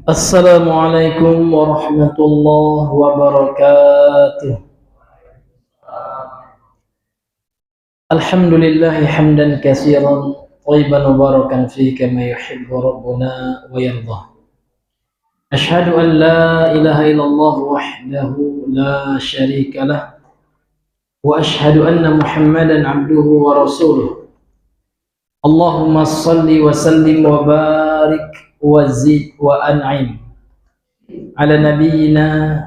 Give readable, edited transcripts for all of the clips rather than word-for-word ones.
Assalamualaikum warahmatullahi wabarakatuh. Alhamdulillah hamdan katsiran thayyiban mubarakan fihi kama yuhibbu rabbuna wa yardah. Ashhadu an la ilaha illallah wahdahu la syarika lah wa ashhadu anna Muhammadan abduhu wa rasuluh. Allahumma salli wa sallim wa barik wa zid wa an'im ala nabiyyina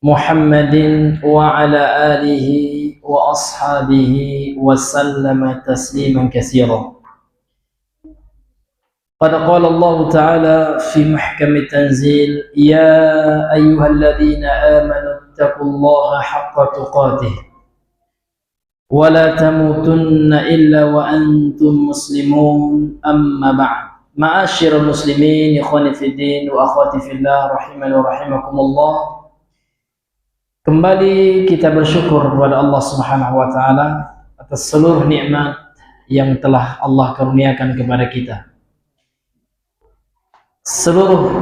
Muhammadin wa ala alihi wa ashabihi wa sallama tasliman katsiran. Qad qala Allah Ta'ala fi muhkami tanzil, ya ayyuhalladzina amanu taqullaha haqqa tuqatih wa la tamutunna illa wa antum muslimun, amma ba'd. Ma'asyiral muslimin, ikhwani fid din wa akhwati fillah, rahimani wa rahimakumullah. Kembali kita bersyukur kepada Allah Subhanahu wa taala atas seluruh nikmat yang telah Allah karuniakan kepada kita. Seluruh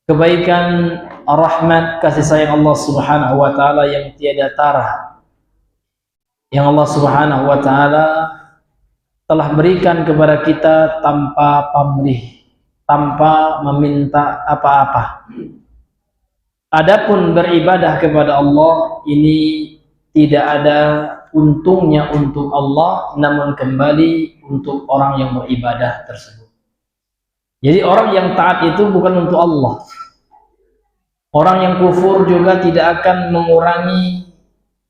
kebaikan, rahmat, kasih sayang Allah Subhanahu wa taala yang tiada tara, yang Allah Subhanahu wa taala telah berikan kepada kita tanpa pamrih, tanpa meminta apa-apa. Adapun beribadah kepada Allah ini tidak ada untungnya untuk Allah, namun kembali untuk orang yang beribadah tersebut. Jadi orang yang taat itu bukan untuk Allah. Orang yang kufur juga tidak akan mengurangi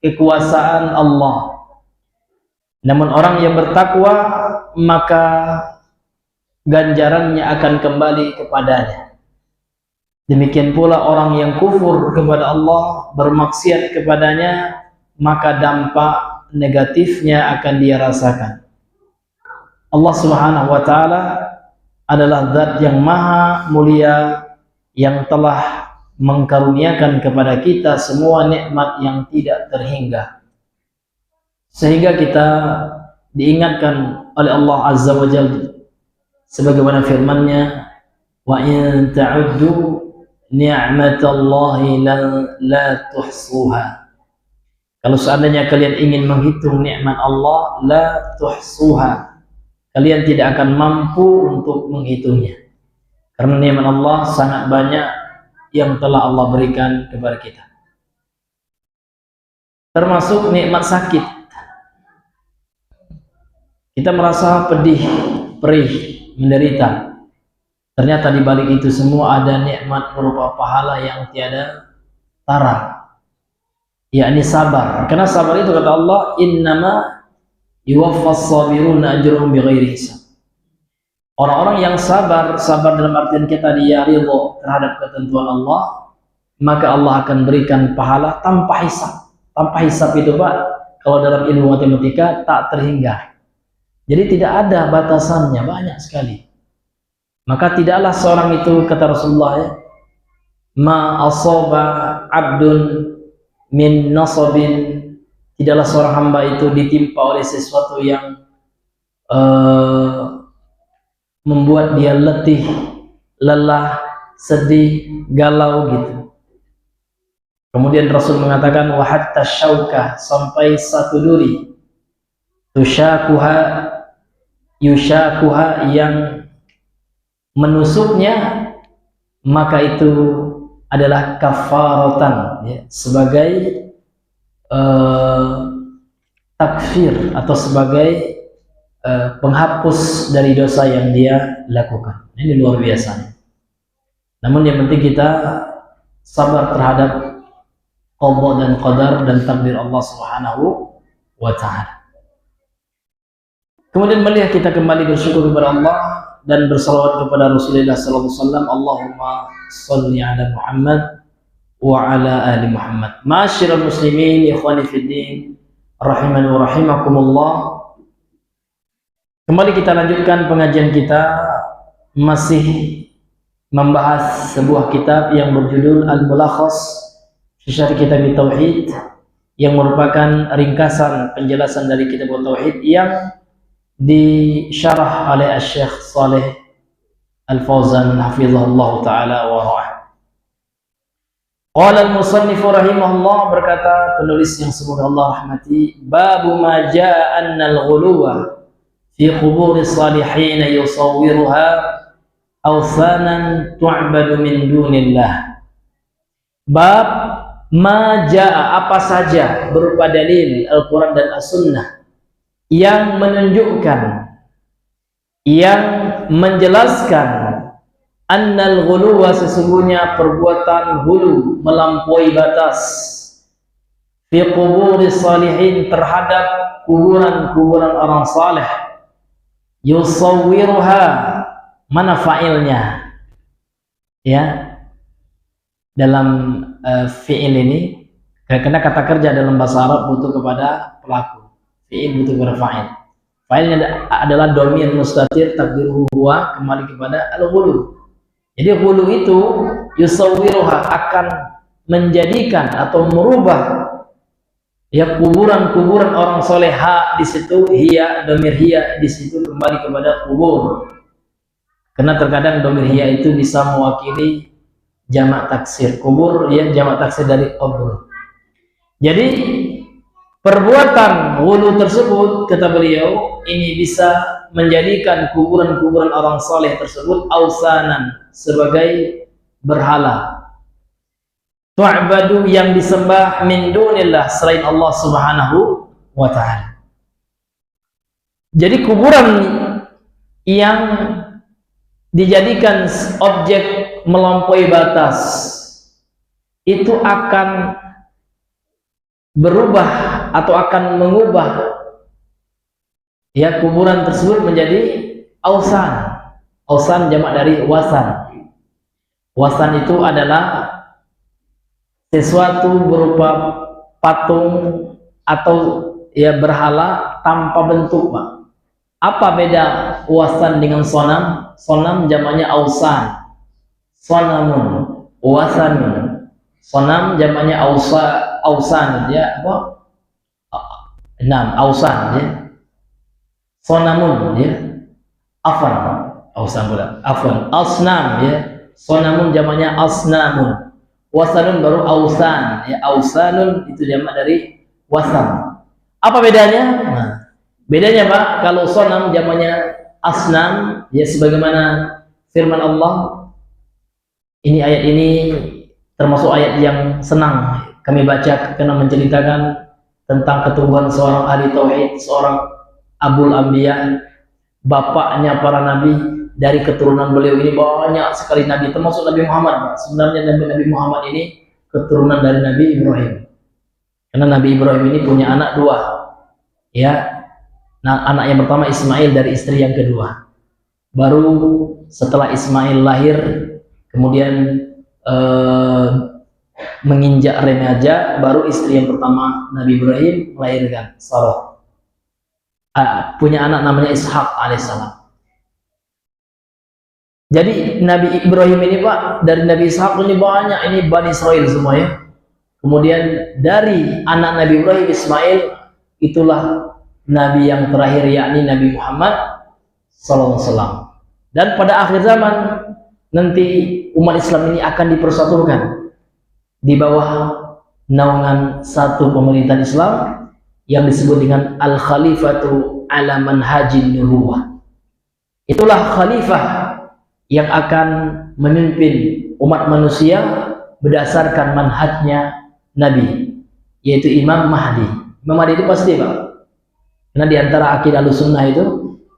kekuasaan Allah. Namun orang yang bertakwa, maka ganjarannya akan kembali kepadanya. Demikian pula orang yang kufur kepada Allah, bermaksiat kepadanya, maka dampak negatifnya akan dia rasakan. Allah Subhanahu wa taala adalah zat yang maha mulia, yang telah mengkaruniakan kepada kita semua nikmat yang tidak terhingga, sehingga kita diingatkan oleh Allah Azza wa Jalla sebagaimana firman-Nya, wa in ta'uddu ni'matallahi la tuhsuha. Kalau seandainya kalian ingin menghitung nikmat Allah, la tuhsuha, kalian tidak akan mampu untuk menghitungnya, karena nikmat Allah sangat banyak yang telah Allah berikan kepada kita, termasuk nikmat sakit. Kita merasa pedih, perih, menderita. Ternyata di balik itu semua ada nikmat berupa pahala yang tiada tara, yakni sabar. Karena sabar itu kata Allah, innama yuwaffas sabiruna ajruhum bighairi hisab. Orang-orang yang sabar dalam artian kita dia ridha terhadap ketentuan Allah, maka Allah akan berikan pahala tanpa hisab. Tanpa hisab itu Pak, kalau dalam ilmu matematika tak terhingga. Jadi tidak ada batasannya, banyak sekali. Maka tidaklah seorang itu, kata Rasulullah ya, ma asaba abdun min nasabin, tidaklah seorang hamba itu ditimpa oleh sesuatu yang membuat dia letih, lelah, sedih, galau gitu. Kemudian Rasul mengatakan wa hatta syaukah, sampai satu duri, yushakuha yang menusuknya, maka itu adalah kafaratan ya, sebagai takfir atau sebagai penghapus dari dosa yang dia lakukan. Ini luar biasa. Namun yang penting kita sabar terhadap qada dan qadar dan takdir Allah Subhanahu wa ta'ala. Kemudian melihat kita kembali bersyukur kepada Allah dan bersalawat kepada Rasulullah sallallahu alaihi wasallam. Allahumma shalli ala Muhammad wa ala ali Muhammad. Ma'asyiral muslimin, ikhwani fid din, rahimani wa rahimakumullah. Kembali kita lanjutkan pengajian kita, masih membahas sebuah kitab yang berjudul Al-Mulakhas fi Syarh Kitab Tauhid, yang merupakan ringkasan penjelasan dari kitab Tauhid yang disyarah oleh Syekh Saleh Al-Fauzan hafizahullah taala wa ra'ah. Qala al-musannif rahimahullah, berkata penulis yang semoga Allah rahmati, babu ma jaa anna al-ghuluwa fi quburi salihin yusawwiruha awthanan tu'badu min dunillah. Bab ma jaa, apa saja berupa dalil Al-Quran dan As-Sunnah yang menunjukkan, yang menjelaskan annal ghuluwa, sesungguhnya perbuatan hulu, melampaui batas, fi quburi salihin, terhadap kuburan-kuburan orang saleh, yusawwiruha, mana fa'ilnya ya dalam fi'il ini, karena kata kerja dalam bahasa Arab butuh kepada pelaku, fi'il butuh kepada fa'il. Fa'ilnya adalah dhamir mustatir takdiruhu huwa, kembali kepada al-ghulu. Jadi ghulu itu yusawwiruha, akan menjadikan atau merubah ya kuburan-kuburan orang soleh, ha di situ, hiya, dhamir hiya di situ kembali kepada kubur. Karena terkadang dhamir hiya itu bisa mewakili jamak taksir kubur, ya, jamak taksir dari kubur. Jadi perbuatan ghulu tersebut, kata beliau, ini bisa menjadikan kuburan-kuburan orang soleh tersebut awsanan, sebagai berhala, tu'badu, yang disembah, min dunillah, selain Allah subhanahu wa ta'ala. Jadi kuburan yang dijadikan objek melampaui batas itu akan berubah atau akan mengubah ya kuburan tersebut menjadi ausan. Ausan jamak dari wasan. Wasan itu adalah sesuatu berupa patung atau ya berhala tanpa bentuk, Pak. Apa beda wasan dengan sonam? Sonam jamaknya ausan, sonamun, wasanun. Sonam jamaknya ausan, ya apa? 6 ausan, ya. Sonamun, ya. Afan, ausan pula. Afan, asnam, ya. Sonamun jamaknya asnamun. Wasanun baru ausan, ya. Ausanun itu jamak dari wasan. Apa bedanya? Nah, bedanya, Pak, kalau sonam jamaknya asnam, ya, sebagaimana firman Allah. Ini ayat ini termasuk ayat yang senang kami baca karena menceritakan tentang keturunan seorang ahli tauhid, seorang Abul Anbiya, bapaknya para nabi. Dari keturunan beliau ini banyak sekali nabi, termasuk Nabi Muhammad. Sebenarnya Nabi Muhammad ini keturunan dari Nabi Ibrahim, karena Nabi Ibrahim ini punya anak 2, ya. Nah, anak yang pertama Ismail dari istri yang kedua. Baru setelah Ismail lahir, kemudian menginjak remaja, baru istri yang pertama Nabi Ibrahim melahirkan Sarah. Punya anak namanya Ishak alaihissalam. Jadi Nabi Ibrahim ini, Pak, dari Nabi Ishak ini banyak, ini Bani Israel semua, ya. Kemudian dari anak Nabi Ibrahim, Ismail, itulah Nabi yang terakhir, yakni Nabi Muhammad SAW. Dan pada akhir zaman nanti umat Islam ini akan dipersatukan di bawah naungan satu pemerintahan Islam yang disebut dengan Al-Khalifatu ala manhajin nubuwah. Itulah khalifah yang akan memimpin umat manusia berdasarkan manhajnya Nabi, yaitu Imam Mahdi. Imam Mahdi itu pasti, Pak, karena diantara akidah Ahlussunnah itu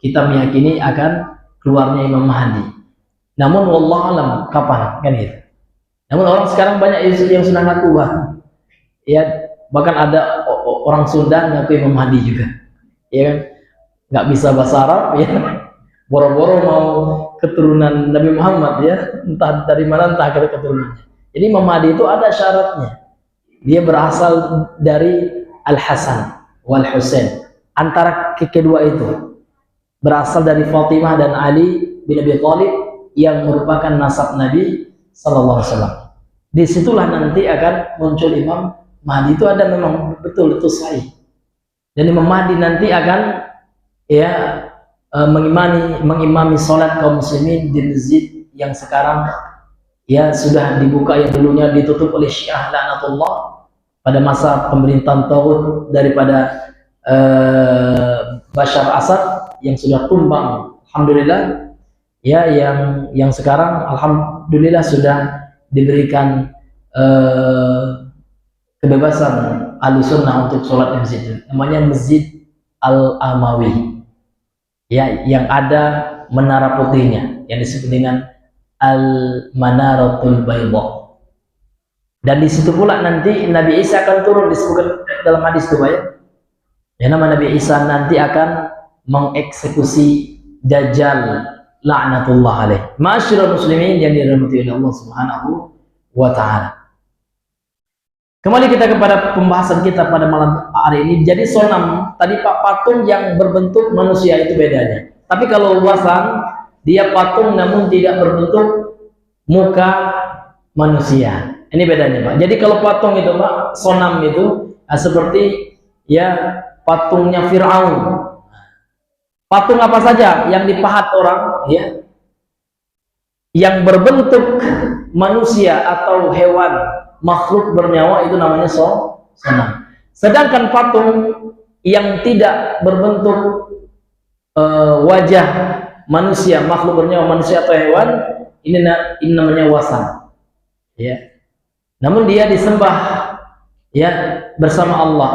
kita meyakini akan keluarnya Imam Mahdi. Namun wallahu alam kapan, kan gitu. Namun orang sekarang banyak yang sudah ngaku, Pak, ya, bahkan ada orang Sunda ngaku Imam Mahdi juga, ya kan, nggak bisa bahasa Arab, ya, boro-boro mau keturunan Nabi Muhammad, ya, entah dari mana, entah keturunannya. Jadi Imam Mahdi itu ada syaratnya, dia berasal dari Al-Hasan wal Husain, antara kedua itu berasal dari Fatimah dan Ali bin Abi Thalib yang merupakan nasab Nabi Sallallahu Alaihi Wasallam. Disitulah nanti akan muncul Imam Mahdi. Itu ada memang betul itu sahih. Dan Imam Mahdi nanti akan, ya, mengimami sholat kaum muslimin di masjid yang sekarang ya sudah dibuka, yang dulunya ditutup oleh Syiah laknatullah pada masa pemerintahan Taghut daripada Bashar Assad yang sudah tumbang, alhamdulillah ya, yang sekarang alhamdulillah sudah diberikan kebebasan Ahlussunnah untuk sholat di masjid itu. Namanya Masjid Al-Amawi ya, yang ada menara putihnya yang disebut dengan Al-Manaratul Bayda. Dan di situ pula nanti Nabi Isa akan turun, disebutkan dalam hadis itu ya. Ya, nama Nabi Isa nanti akan mengeksekusi Dajjal laknatullah alaih. Ma'asyiral muslimin yang dirahmati oleh Allah Subhanahu wa taala. Kembali kita kepada pembahasan kita pada malam hari ini. Jadi sonam tadi Pak, patung yang berbentuk manusia itu bedanya. Tapi kalau wasan dia patung namun tidak berbentuk muka manusia. Ini bedanya Pak. Jadi kalau patung itu Pak, sonam itu seperti ya patungnya Fir'aun. Patung apa saja yang dipahat orang ya, yang berbentuk manusia atau hewan, makhluk bernyawa, itu namanya sonam. Sedangkan patung yang tidak berbentuk wajah manusia, makhluk bernyawa, manusia atau hewan, ini namanya wasan ya. Namun dia disembah ya bersama Allah,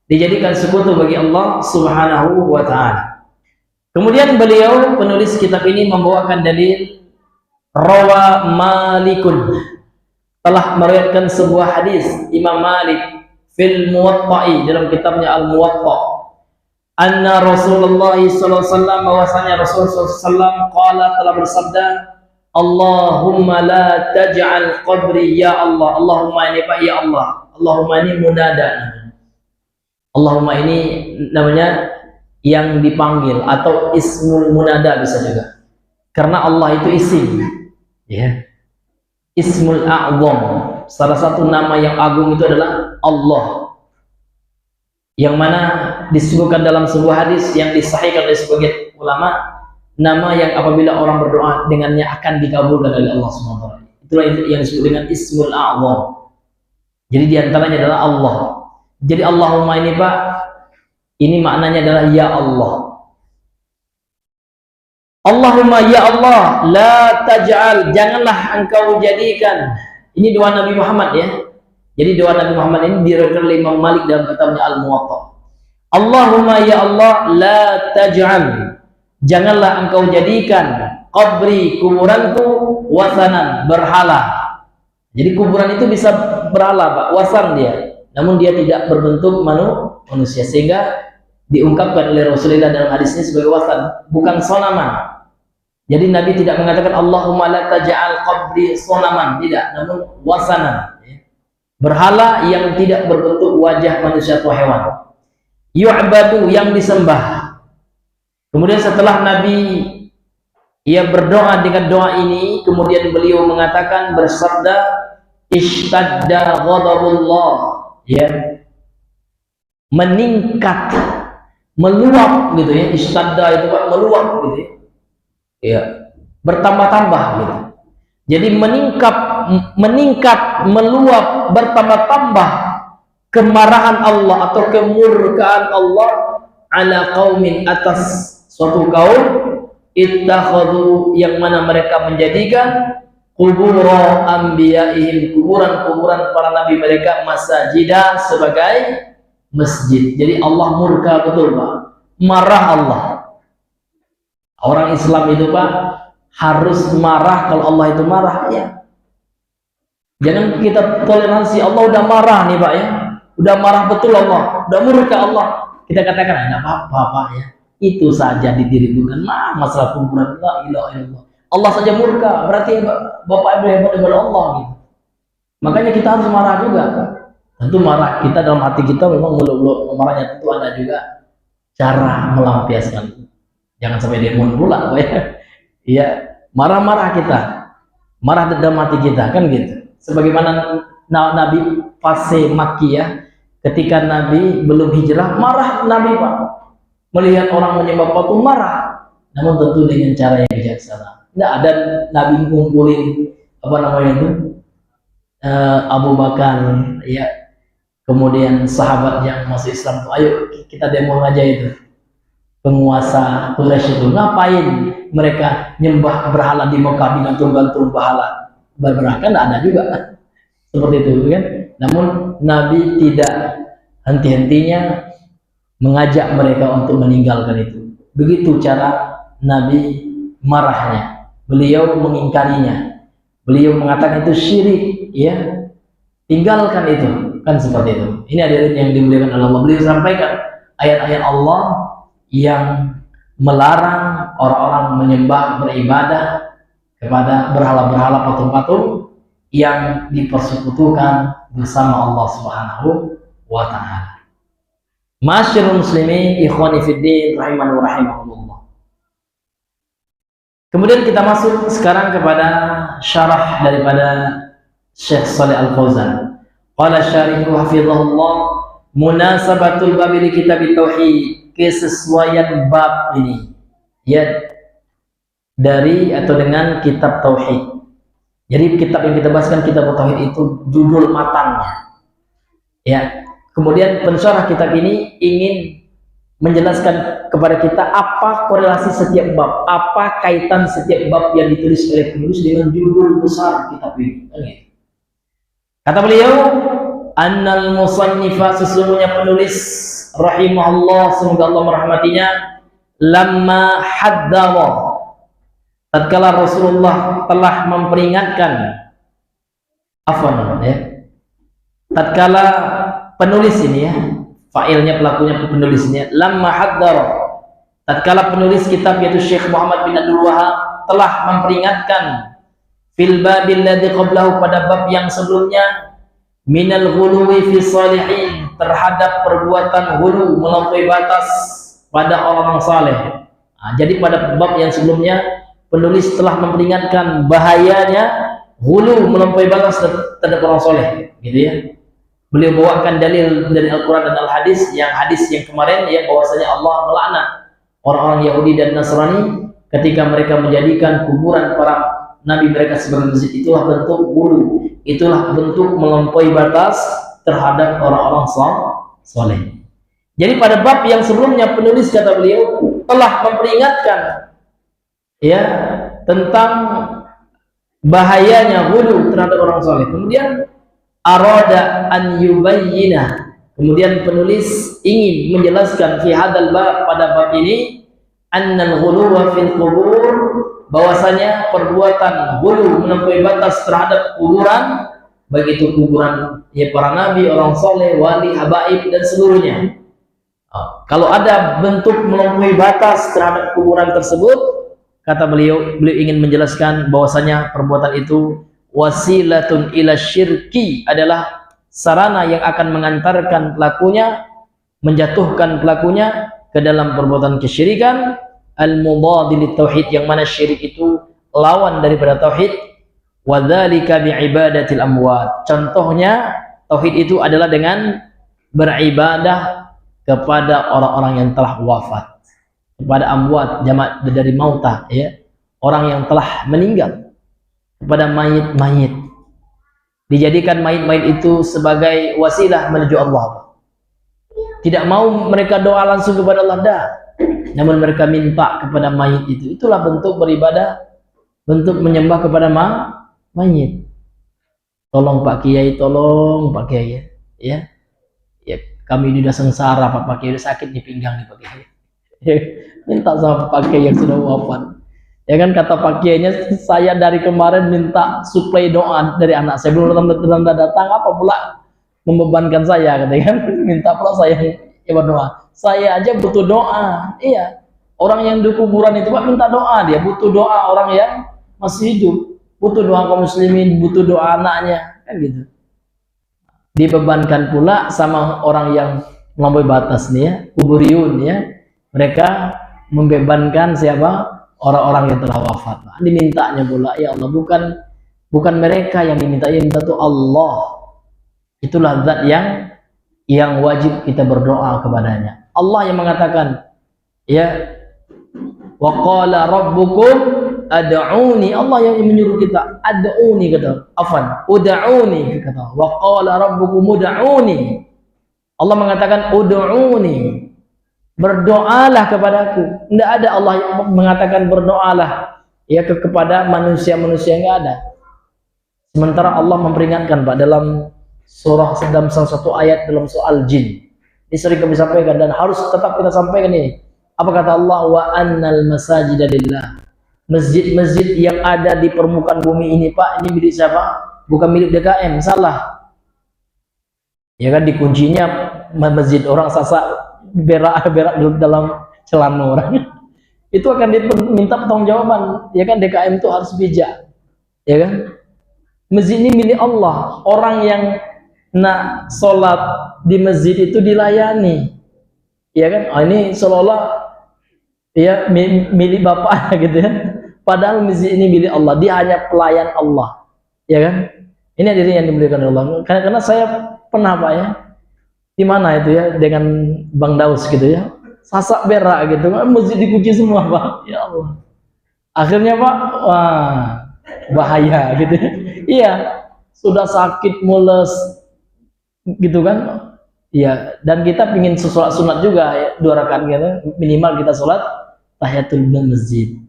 dijadikan sekutu bagi Allah Subhanahu wa taala. Kemudian beliau penulis kitab ini membawakan dalil rawa Malikun, telah meriwayatkan sebuah hadis Imam Malik fil Muwatta'i, dalam kitabnya Al Muwatta, anna Rasulullah sallallahu alaihi wasallam, bahwasanya Rasul sallallahu alaihi wasallam qala, telah bersabda, Allahumma la taj'al qabri, ya Allah. Allahumma ini Pak, ya Allah. Allahumma ini munada. Allahumma ini namanya yang dipanggil atau ismul munada bisa juga, karena Allah itu isim ya, ismul a'zam, salah satu nama yang agung itu adalah Allah, yang mana disebutkan dalam sebuah hadis yang disahihkan oleh sebagian ulama, nama yang apabila orang berdoa dengannya akan dikabulkan oleh Allah SWT. Itulah yang disebut dengan ismul a'zam. Jadi diantaranya adalah Allah. Jadi Allahumma ini Pak, ini maknanya adalah ya Allah. Allahumma ya Allah, la taj'al, janganlah engkau jadikan. Ini doa Nabi Muhammad ya. Jadi doa Nabi Muhammad ini diriwayatkan oleh Imam Malik dalam kitabnya Al Muwatta. Allahumma ya Allah, la taj'al, janganlah engkau jadikan qabri, kuburanku, wasanan, berhala. Jadi kuburan itu bisa berhala Pak, wasan dia. Namun dia tidak berbentuk manusia, sehingga diungkapkan oleh Rasulullah dalam hadis ini sebagai wasan, bukan sonaman. Jadi Nabi tidak mengatakan Allahumma la taj'al qabri sonaman, tidak, namun wasanan, berhala yang tidak berbentuk wajah manusia atau hewan, yu'badu, yang disembah. Kemudian setelah Nabi ia berdoa dengan doa ini, kemudian beliau mengatakan, bersabda, ishtadda ghadabullah ya, meningkat, meluap gitu ya. Ishtadda itu Pak, meluap gitu ya, bertambah-tambah gitu. Jadi meningkat, meluap, bertambah-tambah kemarahan Allah atau kemurkaan Allah ala qaumin, atas suatu kaum, ittakhadhu, yang mana mereka menjadikan kubura anbiya'ihim, kuburan-kuburan para nabi mereka, masajidah, sebagai masjid. Jadi Allah murka betul Pak, marah Allah. Orang Islam itu Pak harus marah kalau Allah itu marah ya. Jangan kita toleransi, Allah udah marah nih Pak ya, udah marah betul Allah, udah murka Allah, kita katakan enggak apa-apa Pak ya, itu saja didirikan masalah kuburan, la ilaha illallah. Allah saja murka, berarti Bapak Ibu hebat daripada Allah gitu. Makanya kita harus marah juga. Tentu marah kita dalam hati kita memang mulu-mulu marahnya, tentu ada juga cara melampiaskan. Jangan sampai demon pula ya. Iya, marah-marah kita, marah dalam hati kita kan gitu. Sebagaimana Nabi fase Makkiyah, ketika Nabi belum hijrah, marah Nabi Pak, melihat orang menyembah patung, marah. namun tentu dengan cara yang bijaksana. Tidak ada Nabi ngumpulin apa namanya itu Abu Bakar, ya, kemudian sahabat yang masuk Islam tuh, ayo kita demo aja itu penguasa Quraisy itu, ngapain mereka nyembah berhala di Mekah, digantung-gantung berhala berhala, kan ada juga seperti itu kan. Namun Nabi tidak henti-hentinya mengajak mereka untuk meninggalkan itu. Begitu cara Nabi marahnya, beliau mengingkarinya, beliau mengatakan itu syirik, ya, tinggalkan itu, kan seperti itu. Ini hadirin yang dimuliakan oleh Allah, beliau sampaikan ayat-ayat Allah yang melarang orang-orang menyembah, beribadah kepada berhala-berhala, patung-patung yang dipersekutukan bersama Allah Subhanahu wa ta'ala. Masyarul muslimin, ikhwani fiddin, rahimani wa rahimakumullah. Kemudian kita masuk sekarang kepada syarah daripada Syekh Shalih Al-Fauzan. Qala syarihu hafizahullah, munasabatul bab li kitab tauhid, kesesuaian bab ini, ya, dari atau dengan kitab tauhid. Jadi kitab yang kita bahas kan kitab tauhid itu judul matangnya, ya. Kemudian pensyarah kitab ini ingin menjelaskan kepada kita apa korelasi setiap bab, apa kaitan setiap bab yang ditulis oleh penulis dengan judul besar kitab ini. Kata beliau, annal musannifa, sesungguhnya penulis rahimahullah, semoga Allah merahmatinya, lamma haddara, tatkala Rasulullah telah memperingatkan, tatkala penulis ini, ya, fa'ilnya, pelakunya penulisnya, lamma haddara, tatkala penulis kitab yaitu Syekh Muhammad bin Abdul Wahab telah memperingatkan, fil babil ladzi qablahu, pada bab yang sebelumnya, minal ghuluwi fi salihin, terhadap perbuatan ghulu, melampaui batas pada orang saleh. Nah, jadi pada bab yang sebelumnya penulis telah memperingatkan bahayanya ghulu, melampaui batas terhadap orang saleh, gitu ya. Beliau bawakan dalil dari Al-Quran dan Al-Hadis, yang hadis yang kemarin, ya, bahwasanya Allah melaknat orang-orang Yahudi dan Nasrani ketika mereka menjadikan kuburan para nabi mereka sebagai masjid. Itulah bentuk ghulu, itulah bentuk melampaui batas terhadap orang-orang saleh. Jadi pada bab yang sebelumnya penulis, kata beliau, telah memperingatkan, ya, tentang bahayanya ghulu terhadap orang saleh. Kemudian arada an yubayyina, kemudian penulis ingin menjelaskan fi hadzal bab, pada bab ini, annal ghuluwa fil qubur, bahwasanya perbuatan ghulu, melampaui batas terhadap kuburan, baik itu kuburan, ya, para nabi, orang soleh, wali, habaib dan seluruhnya. Kalau ada bentuk melampaui batas terhadap kuburan tersebut, kata beliau ingin menjelaskan bahwasanya perbuatan itu wasilatun ila syirki, adalah sarana yang akan mengantarkan pelakunya, menjatuhkan pelakunya ke dalam perbuatan kesyirikan, al-mudadil tauhid, yang mana syirik itu lawan daripada tauhid, wa dzalika bi ibadatil amwat, contohnya tauhid itu adalah dengan beribadah kepada orang-orang yang telah wafat, kepada amwat, jamak dari mauta, ya, orang yang telah meninggal, kepada mayit-mayit, dijadikan mayit-mayit itu sebagai wasilah menuju Allah. Tidak mau mereka doa langsung kepada Allah, dah, namun mereka minta kepada mayit itu. Itulah bentuk beribadah, bentuk menyembah kepada mayit. Tolong Pak Kiai, tolong Pak Kiai, ya, ya, kami ini sudah sengsara, Pak Kiai, sudah sakit di pinggang nih Pak Kiai. Minta sama Pak Kiai yang sudah wafat. Ya kan, kata Pak Kiainya, saya dari kemarin minta suplai doa dari anak saya, belum datang, apa pula membebankan saya, katanya kan, minta pula saya yang berdoa. Saya aja butuh doa. Iya, orang yang di kuburan itu Pak minta doa, dia butuh doa orang yang masih hidup, butuh doa kaum muslimin, butuh doa anaknya, kan gitu. Dibebankan pula sama orang yang melampaui batas nih, ya, kuburiyun, ya, mereka membebankan siapa? Orang-orang yang telah wafat. Nah, dimintanya pula, ya Allah, bukan mereka yang diminta, yang minta itu Allah. Itulah zat yang wajib kita berdoa kepadanya. Allah yang mengatakan, ya, Wa qala rabbukum ad'uni. Allah yang menyuruh kita, ad'uni kata. Afan, ud'uni kata. Wa qala rabbukum ud'uni. Allah mengatakan ud'uni. Berdoalah kepadaku. Tidak ada Allah yang mengatakan berdoalah ya kepada manusia-manusia, enggak ada. Sementara Allah memperingatkan Pak dalam dalam salah satu ayat dalam soal jin. Ini sering kami sampaikan dan harus tetap kita sampaikan ini. Apa kata Allah? Wa annal masajida lillah. Masjid-masjid yang ada di permukaan bumi ini Pak, ini milik siapa? Bukan milik DKM, salah. Ya kan, dikuncinya masjid orang sasak berak dalam celana orang. Itu akan diminta pertanggungjawaban. Ya kan, DKM itu harus bijak. Ya kan? Masjid ini milik Allah. Orang yang nak sholat di masjid itu dilayani. Ya kan? Oh, ini seolah-olah ya milik bapak gitu ya. Padahal masjid ini milik Allah. Dia hanya pelayan Allah. Ya kan? Ini hadirin yang dimuliakan Allah. Karena saya pernah Pak ya, di mana itu ya dengan Bang Daus gitu ya, sasak berak gitu, masjid dikunci semua Pak. Ya Allah. Akhirnya Pak, wah bahaya gitu. Iya, sudah sakit mules gitu kan. Iya, dan kita pingin sholat sunat juga ya, 2 rakaat gitu, minimal kita sholat tahiyatul masjid.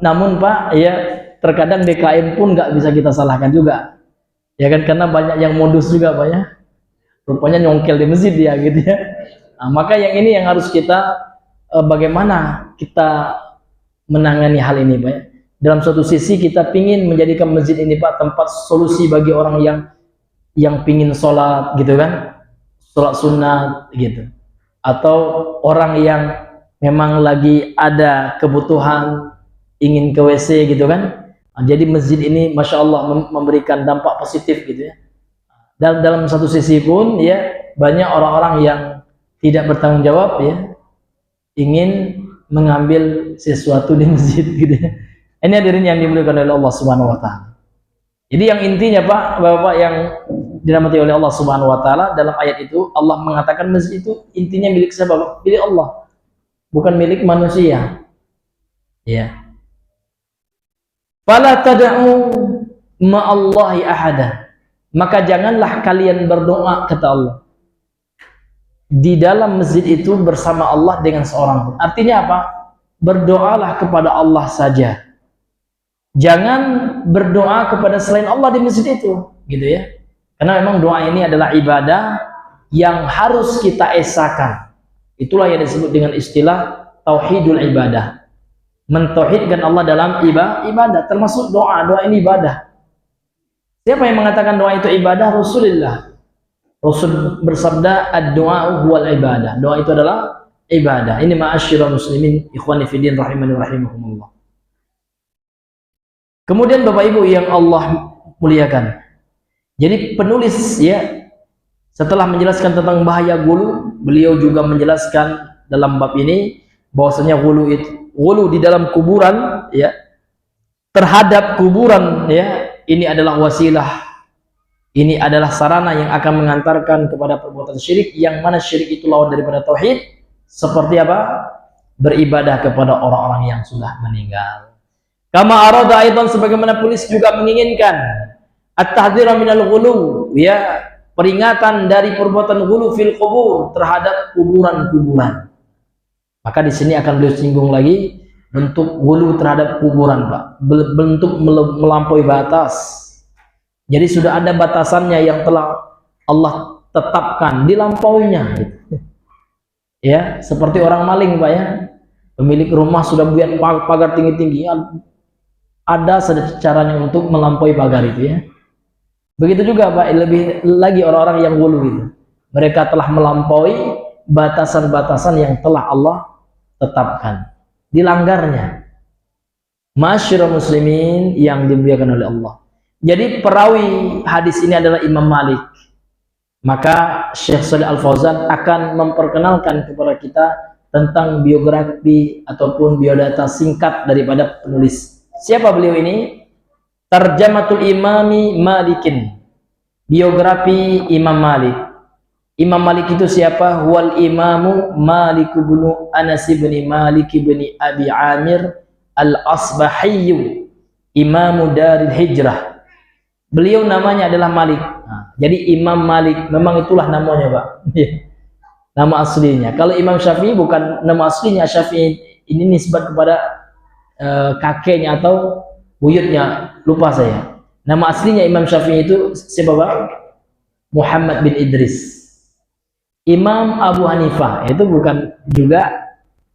Namun Pak, ya terkadang DKM pun nggak bisa kita salahkan juga. Ya kan, karena banyak yang modus juga Pak ya. Rupanya nyongkel di masjid dia gitu ya. Nah, maka yang ini yang harus kita bagaimana kita menangani hal ini Pak ya. Dalam suatu sisi kita pingin menjadikan masjid ini Pak tempat solusi bagi orang yang pingin sholat gitu kan, sholat sunat gitu, atau orang yang memang lagi ada kebutuhan ingin ke WC gitu kan. Nah, jadi masjid ini Masya Allah memberikan dampak positif gitu ya. Dan dalam satu sisi pun ya banyak orang-orang yang tidak bertanggung jawab ya, ingin mengambil sesuatu di masjid gitu ya. Ini hadirin yang dimuliakan oleh Allah Subhanahu wa taala. Jadi yang intinya Pak, Bapak yang dirahmati oleh Allah Subhanahu wa taala, dalam ayat itu Allah mengatakan masjid itu intinya milik siapa Pak? Milik Allah. Bukan milik manusia. Ya. Fala tad'u ma'allahi ahada. Maka janganlah kalian berdoa kata Allah di dalam masjid itu bersama Allah dengan seorang pun. Artinya apa? Berdoalah kepada Allah saja. Jangan berdoa kepada selain Allah di masjid itu, gitu ya. Karena memang doa ini adalah ibadah yang harus kita esakan. Itulah yang disebut dengan istilah tauhidul ibadah. Mentauhidkan Allah dalam ibadah, termasuk doa. Doa ini ibadah. Siapa yang mengatakan doa itu ibadah? Rasulullah. Rasul bersabda, ad-du'a huwal ibadah. Doa itu adalah ibadah. Ini ma'asyiral muslimin ikhwani fiddin rahimani rahimakumullah. Kemudian Bapak Ibu yang Allah muliakan. Jadi penulis ya setelah menjelaskan tentang bahaya ghulu, beliau juga menjelaskan dalam bab ini bahwasanya ghulu di dalam kuburan ya, terhadap kuburan ya, ini adalah wasilah. Ini adalah sarana yang akan mengantarkan kepada perbuatan syirik, yang mana syirik itu lawan daripada tauhid. Seperti apa? Beribadah kepada orang-orang yang sudah meninggal. Kama arada aidan, sebagaimana penulis juga menginginkan at-tahdhira minal ghulu, ya, peringatan dari perbuatan ghulu fil qubur, terhadap kuburan-kuburan. Maka di sini akan beliau singgung lagi bentuk ghulu terhadap kuburan, Pak. Bentuk melampaui batas. Jadi sudah ada batasannya yang telah Allah tetapkan, dilampauinya gitu. Ya, seperti orang maling Pak ya, pemilik rumah sudah buat pagar tinggi-tinggi, ada caranya untuk melampaui pagar itu ya. Begitu juga Pak, lebih lagi orang-orang yang ghulu itu, mereka telah melampaui batasan-batasan yang telah Allah tetapkan, dilanggarnya. Masyarul muslimin yang dimuliakan oleh Allah. Jadi perawi hadis ini adalah Imam Malik. Maka Syekh Shalih Al Fauzan akan memperkenalkan kepada kita tentang biografi ataupun biodata singkat daripada penulis. Siapa beliau ini? Tarjamatul Imami Malikin. Biografi Imam Malik. Imam Malik itu siapa? Wal imamu Malik bin Anas bin Malik bin Abi Amir al-Asbahi, imamu Daril Hijrah. Beliau namanya adalah Malik. Nah, jadi Imam Malik memang itulah namanya, Pak. Nama aslinya. Kalau Imam Syafi'i bukan nama aslinya. Syafi'i ini nisbat kepada kakeknya atau buyutnya, lupa saya. Nama aslinya Imam Syafi'i itu siapa, Pak? Muhammad bin Idris. Imam Abu Hanifah itu bukan juga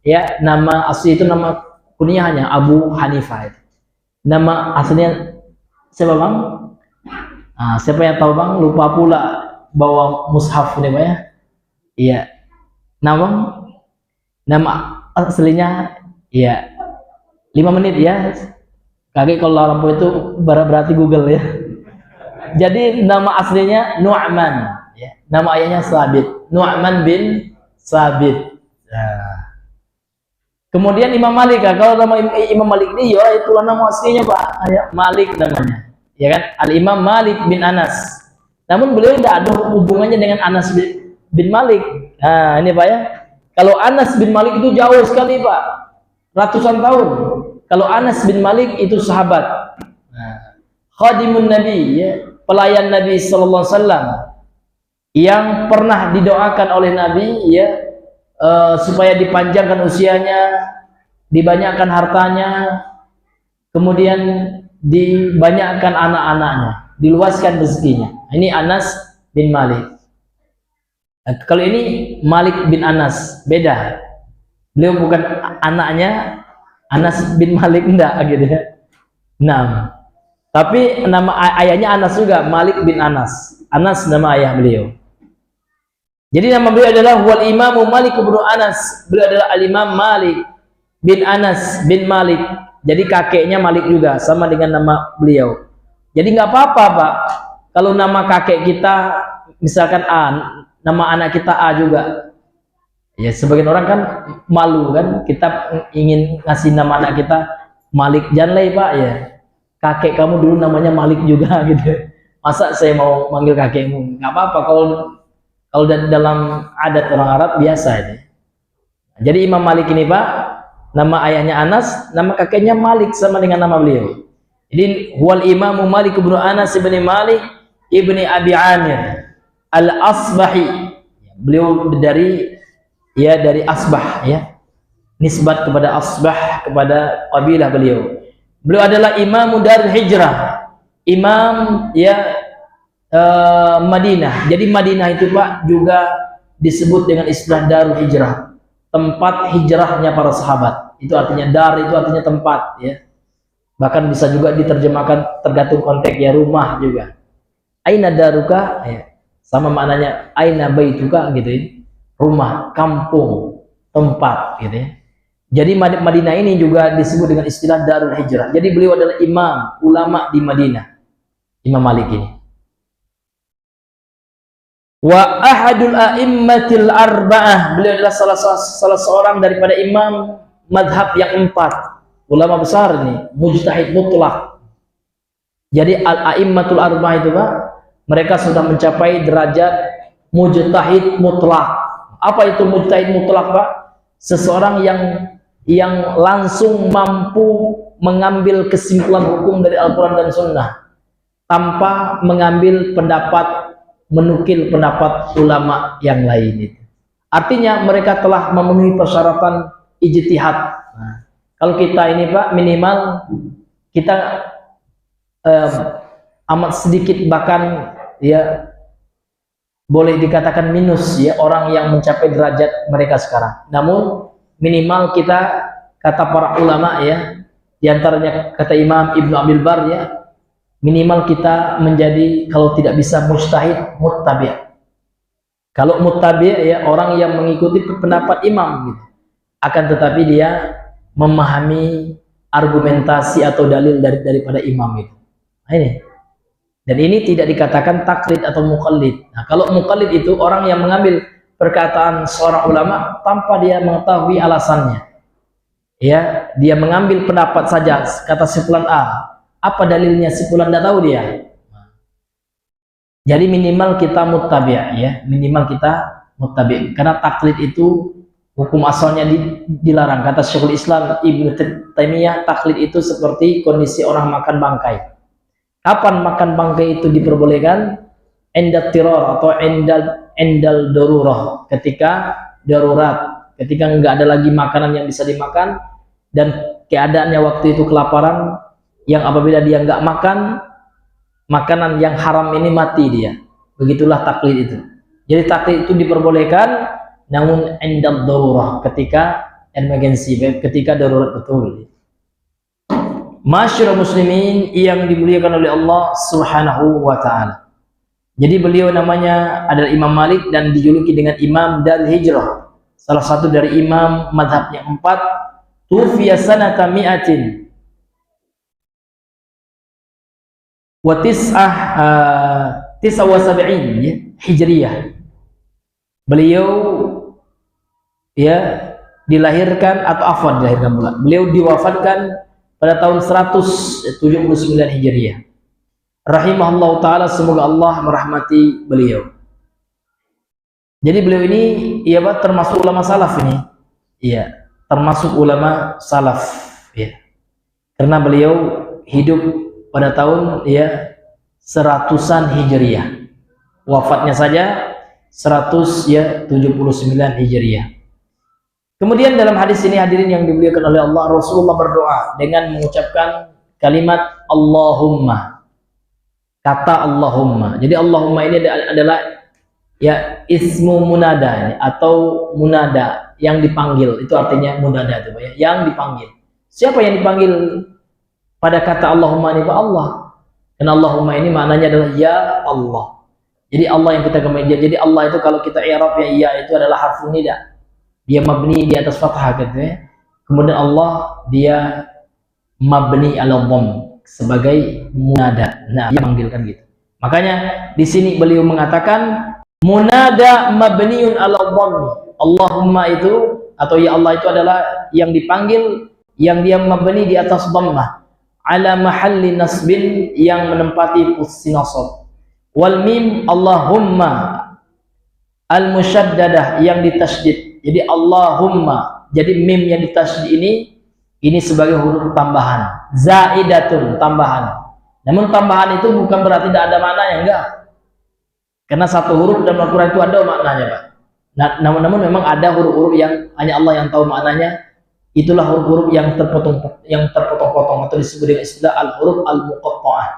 ya, nama asli itu, nama kunyahnya Abu Hanifah itu. Nama aslinya siapa, Bang? Nah, siapa yang tahu, Bang? Lupa pula bawa mushaf nih, Pak ya. Iya. Nama aslinya ya 5 menit ya. Kaget kalau lampu itu berarti Google ya. Jadi nama aslinya Nu'man ya. Nama ayahnya Sabit. Nu'man bin Sabit. Nah. Kemudian Imam Malik, kalau nama Imam Malik ini ya itulah nama aslinya, Pak. Ya, Malik namanya. Ya kan? Al-Imam Malik bin Anas. Namun beliau tidak ada hubungannya dengan Anas bin Malik. Nah, ini Pak ya. Kalau Anas bin Malik itu jauh sekali, Pak. Ratusan tahun. Kalau Anas bin Malik itu sahabat. Nah, khadimun Nabi ya, pelayan Nabi sallallahu alaihi wasallam, yang pernah didoakan oleh Nabi ya, supaya dipanjangkan usianya, dibanyakkan hartanya, kemudian dibanyakkan anak-anaknya, diluaskan rezekinya. Ini Anas bin Malik. Nah, kalau ini Malik bin Anas beda. Beliau bukan anaknya Anas bin Malik, enggak gitu ya. Nah, tapi nama ayahnya Anas juga, Malik bin Anas. Anas nama ayah beliau. Jadi nama beliau adalah wal imamu Malik bin Anas. Beliau adalah al-Imam Malik bin Anas bin Malik. Jadi kakeknya Malik juga, sama dengan nama beliau. Jadi nggak apa-apa, Pak. Kalau nama kakek kita misalkan A, nama anak kita A juga. Ya, sebagian orang kan malu kan, kita ingin ngasih nama anak kita Malik Janlay, Pak ya. Kakek kamu dulu namanya Malik juga gitu. Masa saya mau manggil kakekmu? Nggak apa-apa, kalau dalam adat orang Arab biasa ini. Jadi Imam Malik ini, Pak, nama ayahnya Anas, nama kakeknya Malik, sama dengan nama beliau. Jadi wal imamu Malik bin Anas bin Malik ibni Abi Amir al-Asbahi. Beliau dari Asbah ya. Nisbat kepada Asbah, kepada kabilah beliau. Beliau adalah Imam Darul Hijrah. Imam ya Madinah. Jadi Madinah itu, Pak, juga disebut dengan istilah Darul Hijrah, tempat hijrahnya para sahabat. Itu artinya dar, itu artinya tempat ya. Bahkan bisa juga diterjemahkan tergantung konteks ya, rumah juga. Aina daruka ya, sama maknanya aina baituka gitu ya. Rumah, kampung, tempat gitu ya. Jadi Madinah ini juga disebut dengan istilah Darul Hijrah. Jadi beliau adalah imam ulama di Madinah, Imam Malik ini. Wa ahadul a'immatil arba'ah, beliau adalah salah seorang daripada imam madhab yang 4, ulama besar ini, mujtahid mutlak. Jadi al-a'immatul arba'ah itu, Pak, mereka sudah mencapai derajat mujtahid mutlak. Apa itu mujtahid mutlak, Pak? Seseorang yang langsung mampu mengambil kesimpulan hukum dari Al-Quran dan Sunnah tanpa mengambil pendapat, menukil pendapat ulama yang lain itu. Artinya mereka telah memenuhi persyaratan ijtihad. Nah, kalau kita ini, Pak, minimal kita amat sedikit, bahkan ya boleh dikatakan minus ya, orang yang mencapai derajat mereka sekarang. Namun minimal kita, kata para ulama ya, diantaranya kata Imam Ibnu Abil Bar ya, minimal kita menjadi, kalau tidak bisa mujtahid, muttabi'. Kalau muttabi' ya, orang yang mengikuti pendapat imam gitu. Akan tetapi dia memahami argumentasi atau dalil daripada imam itu. Nah, ini. Dan ini tidak dikatakan taklid atau muqallid. Nah, kalau muqallid itu orang yang mengambil perkataan seorang ulama tanpa dia mengetahui alasannya. Ya, dia mengambil pendapat saja, kata si fulan A, apa dalilnya si fulan, tidak tahu dia. Jadi minimal kita muttabi' ya, minimal kita muttabi'. Karena taklid itu hukum asalnya dilarang. Kata Syekhul Islam Ibnu Taimiyah, taklid itu seperti kondisi orang makan bangkai. Kapan makan bangkai itu diperbolehkan? Endat tiror atau endal darurah, ketika darurat, ketika nggak ada lagi makanan yang bisa dimakan dan keadaannya waktu itu kelaparan, yang apabila dia nggak makan makanan yang haram ini mati dia. Begitulah taklid itu. Jadi taklid itu diperbolehkan, namun endal darurah, ketika emergency, ketika darurat betul. Masyarul muslimin yang dimuliakan oleh Allah Subhanahu wa taala. Jadi beliau namanya adalah Imam Malik dan dijuluki dengan Imam Darul Hijrah. Salah satu dari imam mazhabnya 4. Tufiya sanata mi'atin wa tis'a wa sab'in Hijriyah. Beliau ya dilahirkan atau afwan dilahirkan pula. Beliau diwafatkan pada tahun 179 Hijriyah. Rahimahullah ta'ala, semoga Allah merahmati beliau. Jadi beliau ini ya Pak, termasuk ulama salaf ini. Iya, termasuk ulama salaf ya. Karena beliau hidup pada tahun ya 100-an Hijriyah. Wafatnya saja 179 Hijriyah. Kemudian dalam hadis ini hadirin yang dimuliakan oleh Allah, Rasulullah berdoa dengan mengucapkan kalimat Allahumma. Kata Allahumma. Jadi Allahumma ini adalah ya ismu munada atau munada yang dipanggil. Itu artinya munada itu ya, yang dipanggil. Siapa yang dipanggil pada kata Allahumma ini? Pak Allah. Karena Allahumma ini maknanya adalah ya Allah. Jadi Allah yang kita kemudian. Jadi Allah itu kalau kita i'rab ya itu adalah harfun nida. Dia mabni di atas fathah gitu ya. Kemudian Allah dia mabni ala dhamm sebagai munada. Nah, dia manggilkan gitu. Makanya di sini beliau mengatakan munada mabniun ala dhammi. Allahumma itu atau ya Allah itu adalah yang dipanggil yang dia mabni di atas dhammah. Ala mahalli nasbin, yang menempati posisi nasab. Wal mim Allahumma al musyaddadah, yang ditasydid. Jadi Allahumma. Jadi mim yang ditasydid ini sebagai huruf tambahan, zaidatun, tambahan. Namun tambahan itu bukan berarti tidak ada maknanya, enggak. Karena satu huruf dalam Al-Quran itu ada maknanya, Pak. Nah, namun memang ada huruf-huruf yang hanya Allah yang tahu maknanya. Itulah huruf-huruf yang terpotong-potong atau disebut dengan istilah al-huruf al-muqatta'ah.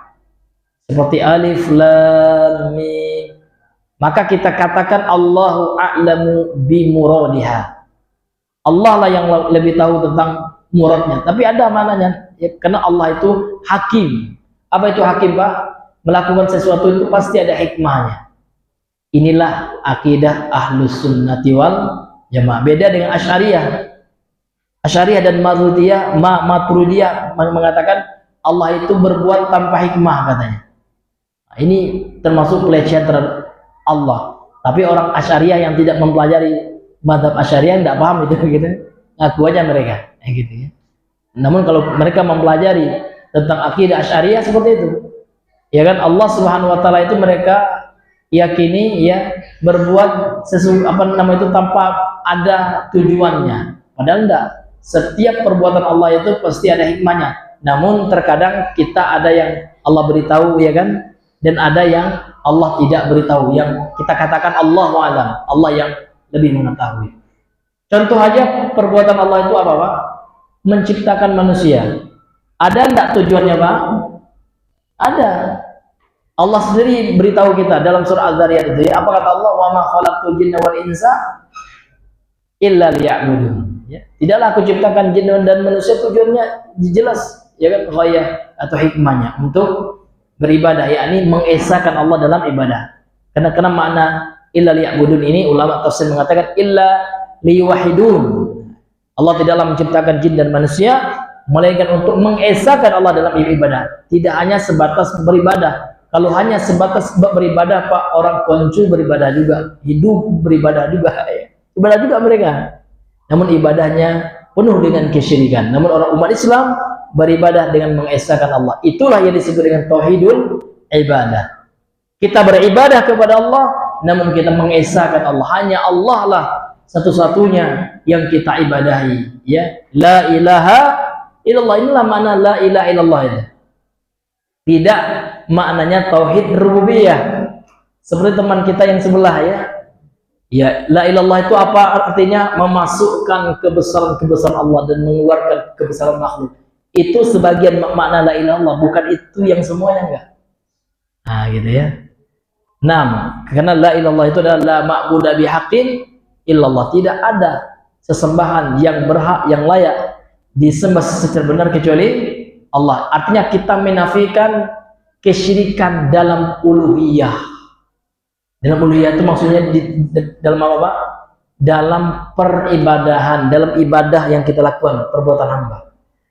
Seperti alif, lam, mim. Maka kita katakan Allahu a'lamu bi muradiha. Allah lah yang lebih tahu tentang muradnya, tapi ada maknanya ya, karena Allah itu hakim. Apa itu hakim, Pak? Melakukan sesuatu itu pasti ada hikmahnya. Inilah akidah Ahlus Sunnati wal Jamaah. Beda dengan Asy'ariyah. Asy'ariyah dan Maturidiyah mengatakan Allah itu berbuat tanpa hikmah katanya. Nah, ini termasuk pelecehan terhadap Allah. Tapi orang Asy'ariyah yang tidak mempelajari mazhab Asy'ariyah tidak paham itu gitu. Ngaku aja mereka gitu ya. Namun kalau mereka mempelajari tentang akidah Asy'ariyah seperti itu, ya kan, Allah Subhanahu wa taala itu mereka yakini ya berbuat sesuatu itu tanpa ada tujuannya. Padahal enggak. Setiap perbuatan Allah itu pasti ada hikmahnya. Namun terkadang kita ada yang Allah beritahu ya kan, dan ada yang Allah tidak beritahu, yang kita katakan Allahu a'lam, Allah yang lebih mengetahui. Contoh aja perbuatan Allah itu apa, Pak? Menciptakan manusia. Ada enggak tujuannya, Pak? Ada. Allah sendiri beritahu kita dalam surah Az-Zariyat itu ya, apa kata Allah? Wa ma khalaqtul jinna wal insa illa liya'budun. Ya, tidaklah aku ciptakan jin dan manusia, tujuannya jelas ya kan, ghayah atau hikmahnya untuk beribadah, yakni mengesahkan Allah dalam ibadah. Karena makna illa liya'budun ini ulama tafsir mengatakan illa liyuwahidun. Allah tidaklah menciptakan jin dan manusia melainkan untuk mengesahkan Allah dalam ibadah. Tidak hanya sebatas beribadah. Kalau hanya sebatas beribadah, Pak, orang koncu beribadah juga, hidup beribadah juga ya. Ibadah juga mereka. Namun ibadahnya penuh dengan kesyirikan. Namun orang umat Islam beribadah dengan mengesahkan Allah. Itulah yang disebut dengan tauhidul ibadah. Kita beribadah kepada Allah, namun kita mengesahkan Allah. Hanya Allah lah satu-satunya yang kita ibadahi. Ya, la ilaha illallah. Inilah makna la ilaha illallah itu. Tidak maknanya tauhid rububiyah. Seperti teman kita yang sebelah ya. Ya, la ilallah itu apa artinya? Memasukkan kebesaran Allah dan mengeluarkan kebesaran makhluk. Itu sebagian makna la ilallah, bukan itu yang semuanya enggak. Nah, gitu ya. Nah, karena la ilallah itu adalah la ma'budu bihaqqin illallah. Tidak ada sesembahan yang berhak, yang layak disembah secara benar kecuali Allah. Artinya kita menafikan kesyirikan dalam uluhiyah. Dalam uluhiyah itu maksudnya dalam apa? Dalam peribadahan, dalam ibadah yang kita lakukan, perbuatan hamba.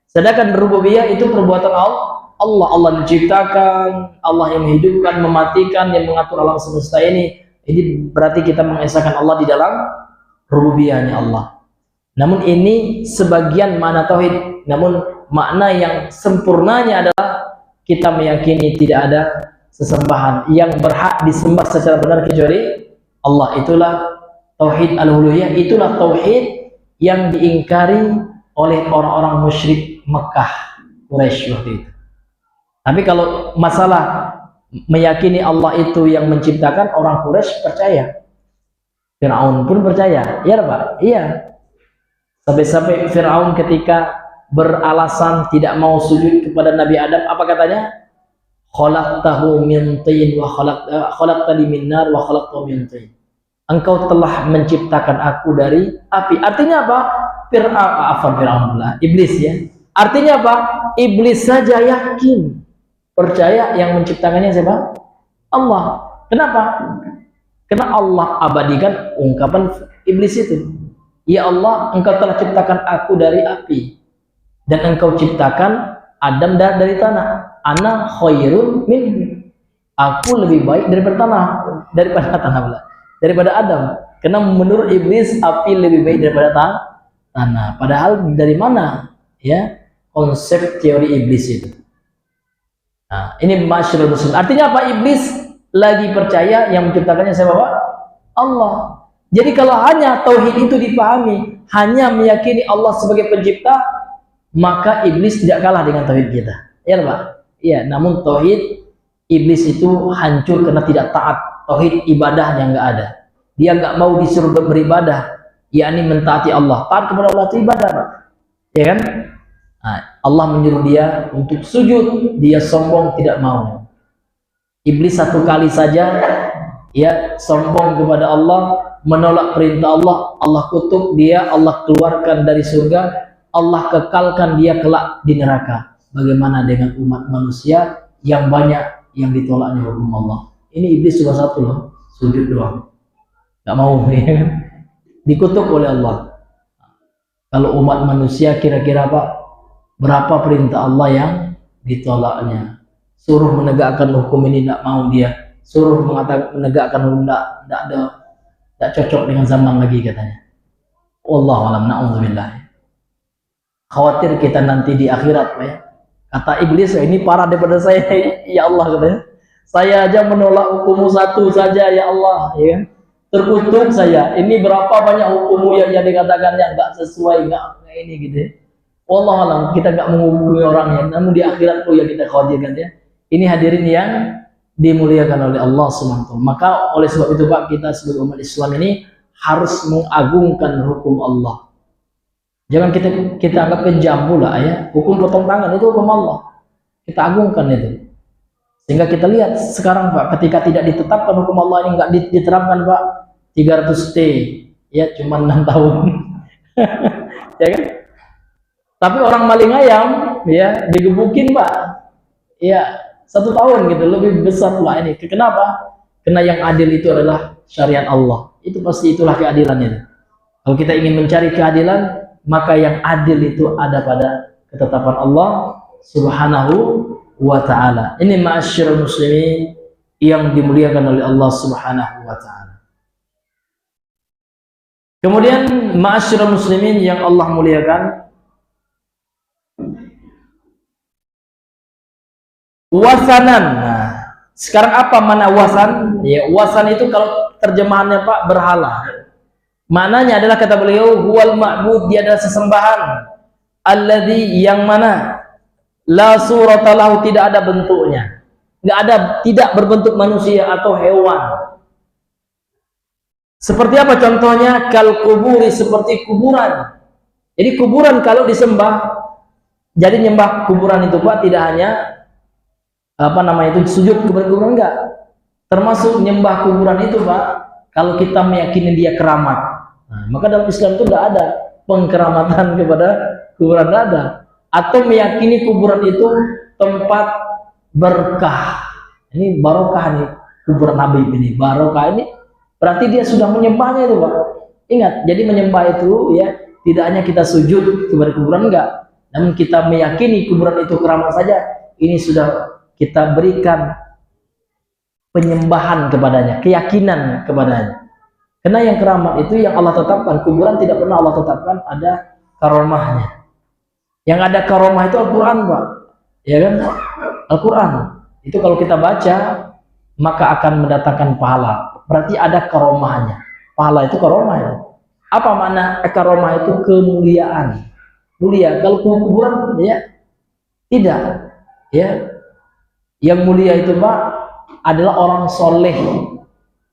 Sedangkan rububiyah itu perbuatan Allah. Allah menciptakan, Allah yang menghidupkan, mematikan, yang mengatur alam semesta ini. Ini berarti kita mengesahkan Allah di dalam rububiyahnya Allah. Namun ini sebagian makna tauhid. Namun makna yang sempurnanya adalah kita meyakini tidak ada sesembahan yang berhak disembah secara benar kecuali Allah. Itulah tauhid al-uluhiyah. Itulah tauhid yang diingkari oleh orang-orang musyrik Mekah, Quraisy waktu itu. Tapi kalau masalah meyakini Allah itu yang menciptakan, orang Quraisy percaya. Fir'aun pun percaya. Iya Pak? Iya. Sampai-sampai Fir'aun ketika beralasan tidak mau sujud kepada Nabi Adam, apa katanya? Khalaqtahu min tin wa khalaqtani min nar wa khalaqtahu min tin. Engkau telah menciptakan aku dari api. Artinya apa? Fir'aun pula, iblis ya. Artinya apa? Iblis saja yakin, percaya yang menciptakannya siapa? Allah. Kenapa? Karena Allah abadikan ungkapan iblis itu. Ya Allah, engkau telah ciptakan aku dari api dan engkau ciptakan Adam dari tanah. Ana khairun min. Aku lebih baik daripada tanah pula. Daripada Adam. Karena menurut iblis api lebih baik daripada tanah. Padahal dari mana ya konsep teori iblis itu? Nah, ini masyarul muslim. Artinya apa? Iblis lagi percaya yang menciptakannya siapa Pak? Allah. Jadi kalau hanya tauhid itu dipahami, hanya meyakini Allah sebagai pencipta, maka iblis tidak kalah dengan tauhid kita. Ya Pak? Iya, namun tauhid iblis itu hancur karena tidak taat. Tauhid ibadahnya nggak ada. Dia nggak mau disuruh beribadah, yakni mentaati Allah. Taat kepada Allah itu ibadah, Pak. Ya kan? Nah, Allah menyuruh dia untuk sujud, dia sombong, tidak mau. Iblis satu kali saja ya sombong kepada Allah, menolak perintah Allah, Allah kutuk dia, Allah keluarkan dari surga, Allah kekalkan dia kelak di neraka. Bagaimana dengan umat manusia yang banyak yang ditolaknya hukum Allah? Ini iblis cuma satu loh, sujud doang, nggak mau ya kan? Dikutuk oleh Allah. Kalau umat manusia kira-kira Pak, berapa perintah Allah yang ditolaknya? Suruh menegakkan hukum ini tidak mau dia, suruh menegakkan hukum tidak cocok dengan zaman lagi katanya. Wallahu a'lam, na'udzubillah. Khawatir kita nanti di akhirat Pak ya. Kata iblis, ini parah daripada saya ya Allah katanya. Saya aja menolak hukummu satu saja ya Allah ya. Terkutuk saya. Ini berapa banyak hukummu yang dikatakan yang nggak sesuai, nggak ini gitu ya. Wallahu a'lam, kita nggak menghubungi orangnya, namun di akhirat tuh yang kita khawatirkan ya. Ini hadirin yang dimuliakan oleh Allah SWT. Maka oleh sebab itu Pak, kita sebagai umat Islam ini harus mengagungkan hukum Allah. Jangan kita anggap kejam pula ya. Hukum potong tangan itu hukum Allah. Kita agungkan itu. Sehingga kita lihat sekarang Pak, ketika tidak ditetapkan hukum Allah ini nggak diterapkan Pak, 300 T ya, cuma 6 tahun. Ya kan? Tapi orang maling ayam ya digebukin Pak. Ya 1 tahun gitu, lebih besar pula ini. Kenapa? Karena yang adil itu adalah syariat Allah. Itu pasti itulah keadilan itu. Kalau kita ingin mencari keadilan, maka yang adil itu ada pada ketetapan Allah Subhanahu wa ta'ala. Ini ma'asyiral muslimin yang dimuliakan oleh Allah Subhanahu wa ta'ala. Kemudian ma'asyiral muslimin yang Allah muliakan, wasanan. Nah, Sekarang apa mana wasan? Ya, wasan itu kalau terjemahannya Pak berhala. Maknanya adalah kata beliau huwal ma'bud, dia adalah sesembahan alladzi yang mana la suratalahu, tidak ada bentuknya. Enggak ada, tidak berbentuk manusia atau hewan. Seperti apa contohnya? Kal kuburi, seperti kuburan. Jadi kuburan kalau disembah, jadi nyembah kuburan itu Pak tidak hanya apa namanya itu sujud kepada kuburan, enggak. Termasuk nyembah kuburan itu Pak, kalau kita meyakini dia keramat. Nah, maka dalam Islam itu enggak ada pengkeramatan kepada kuburan, enggak ada. Atau meyakini kuburan itu tempat berkah. Ini barokah nih kuburan Habib ini, barokah ini berarti dia sudah menyembahnya itu Pak. Ingat, jadi menyembah itu ya tidak hanya kita sujud kepada kuburan, enggak, namun kita meyakini kuburan itu keramat saja, ini sudah kita berikan penyembahan kepadanya, keyakinan kepadanya. Karena yang keramat itu yang Allah tetapkan, kuburan tidak pernah Allah tetapkan ada karomahnya. Yang ada karomah itu Al-Quran Pak, ya kan? Al-Quran itu kalau kita baca maka akan mendatangkan pahala, berarti ada karomahnya. Pahala itu karomah ya. Apa makna karomah? Itu kemuliaan, mulia. Kalau kuburan ya tidak, ya. Yang mulia itu Pak adalah orang soleh.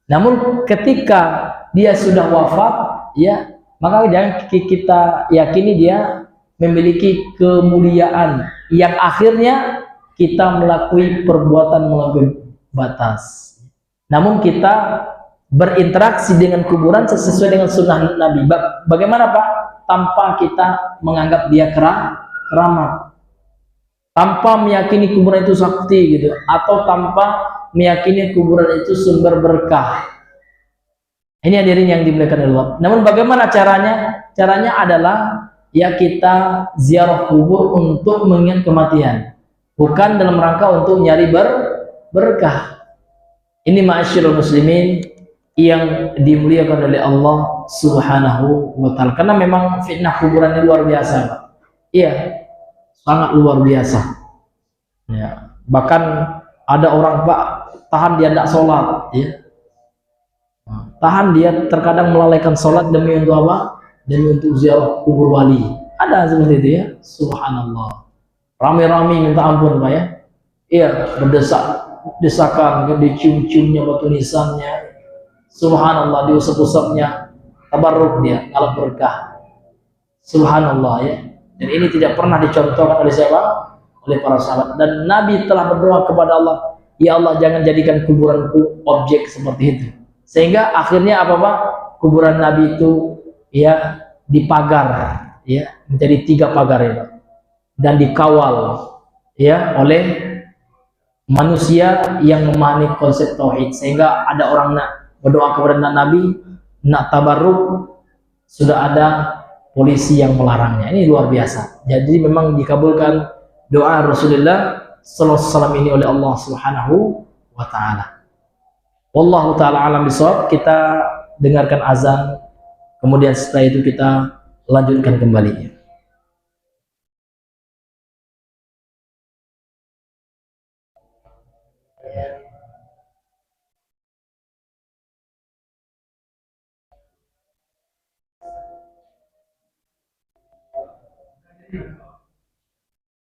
Namun ketika dia sudah wafat, ya, maka jangan kita yakini dia memiliki kemuliaan yang akhirnya kita melakukan perbuatan melampaui batas. Namun kita berinteraksi dengan kuburan sesuai dengan sunnah Nabi. Bagaimana Pak? Tanpa kita menganggap dia keramat, tanpa meyakini kuburan itu sakti gitu, atau tanpa meyakini kuburan itu sumber berkah. Ini hadirin yang dimuliakan Allah. Namun bagaimana caranya? Caranya adalah ya kita ziarah kubur untuk mengingat kematian, bukan dalam rangka untuk nyari berkah. Ini ma'asyiral muslimin yang dimuliakan oleh Allah Subhanahu wa taala. Karena memang fitnah kuburan ini luar biasa, Pak. Iya, sangat luar biasa. Ya, bahkan ada orang Pak tahan dia tidak sholat, ya. Tahan dia terkadang melalaikan sholat demi untuk apa? Demi untuk ziarah kubur wali. Ada seperti itu ya. Subhanallah. Rame-rame minta ampun Pak ya. Iya, desakan, dicium-ciumnya batu nisannya. Subhanallah, diusap-usapnya, tabarruk dia, ngalap berkah. Subhanallah ya. Dan ini tidak pernah dicontohkan oleh siapa? Oleh para sahabat. Dan Nabi telah berdoa kepada Allah, ya Allah jangan jadikan kuburanku objek seperti itu. Sehingga akhirnya apa Pak? Kuburan Nabi itu ya dipagar, ya menjadi 3 pagar ya Pak. Dan dikawal ya oleh manusia yang memahami konsep tauhid. Sehingga ada orang nak berdoa kepada Nabi, nak tabarruk, sudah ada polisi yang melarangnya. Ini luar biasa. Jadi memang dikabulkan doa Rasulullah sallallahu alaihi wasallam ini oleh Allah Subhanahu wa taala. Wallahu taala alam bisawab. Kita dengarkan azan, kemudian setelah itu kita lanjutkan kembali.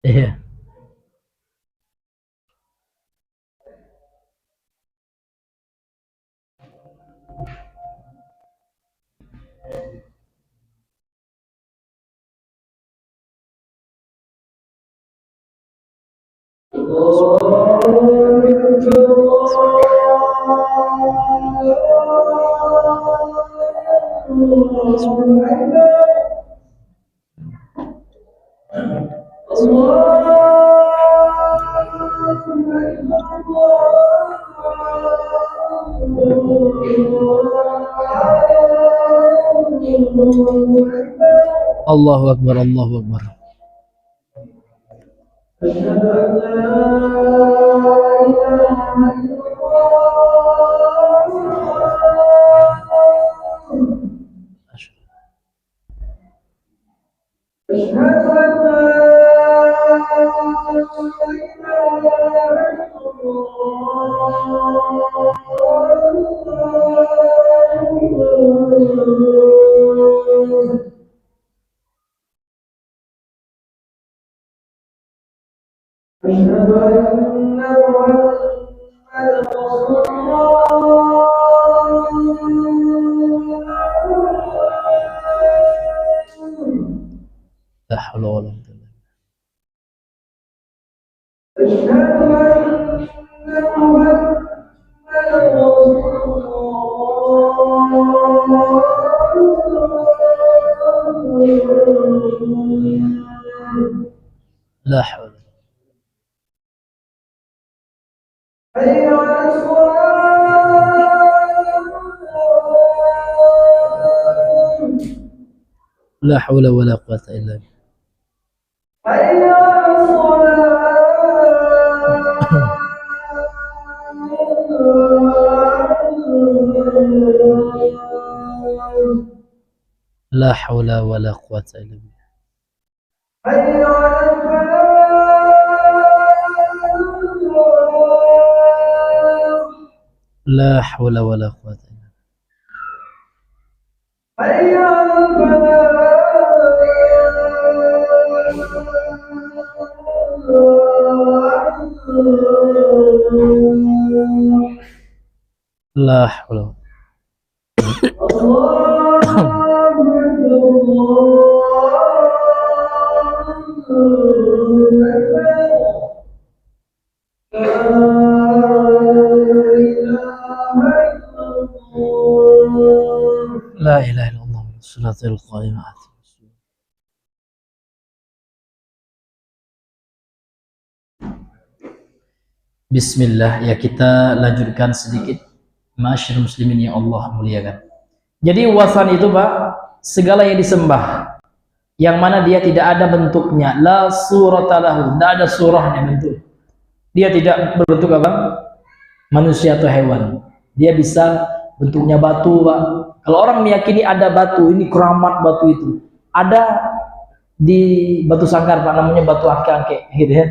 Iya. Allahu Akbar, Allahu Akbar. La haula. La haula wa la quwata illa billah. La haula wa la quwata illa billah. La haula wa la quwata illa billah. La haula. La ilaha illallah salatul qa'imah. Bismillah, ya kita lanjutkan sedikit masyarakat muslimin yang Allah muliakan. Jadi wasan itu Pak, segala yang disembah yang mana dia tidak ada bentuknya, la suratalahu, tidak ada surahnya bentuk. Dia tidak berbentuk apa? Manusia atau hewan. Dia bisa bentuknya batu, Pak. Kalau orang meyakini ada batu, ini keramat batu itu. Ada di Batu Sangkar, Pak, namanya batu angke-angke, gitu ya.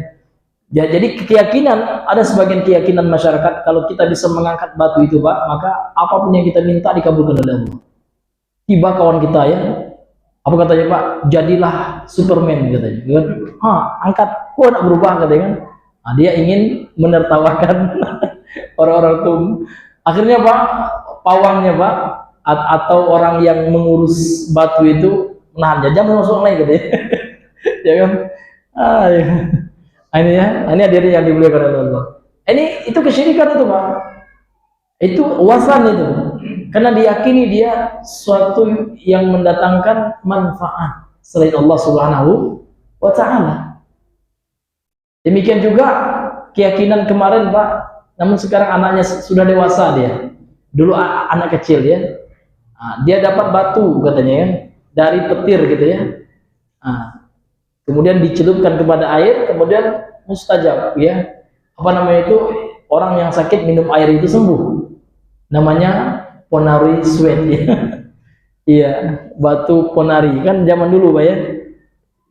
Ya, jadi keyakinan, ada sebagian keyakinan masyarakat kalau kita bisa mengangkat batu itu Pak, maka apapun yang kita minta dikabulkan oleh Allah. Tiba kawan kita ya, apa katanya Pak, jadilah Superman katanya kan, angkat, nak berubah katanya kan. Nah, dia ingin menertawakan orang-orang itu. Akhirnya Pak, pawangnya Pak, atau orang yang mengurus batu itu menahan, jangan masuk lagi katanya. Ya kan. Ya. Ini ya, ini hadirin yang dimuliakan oleh Allah. Ini itu kesyirikan itu Pak. Itu wasan itu. Karena diyakini dia suatu yang mendatangkan manfaat selain Allah Subhanahu wa taala. Demikian juga keyakinan kemarin Pak, namun sekarang anaknya sudah dewasa dia. Dulu anak kecil ya. Dia dapat batu katanya ya, dari petir gitu ya. Kemudian dicelupkan kepada air, kemudian mustajab ya. Apa namanya itu, orang yang sakit minum air itu sembuh. Namanya ponari sweat ya. Iya, batu ponari kan zaman dulu Pak ya.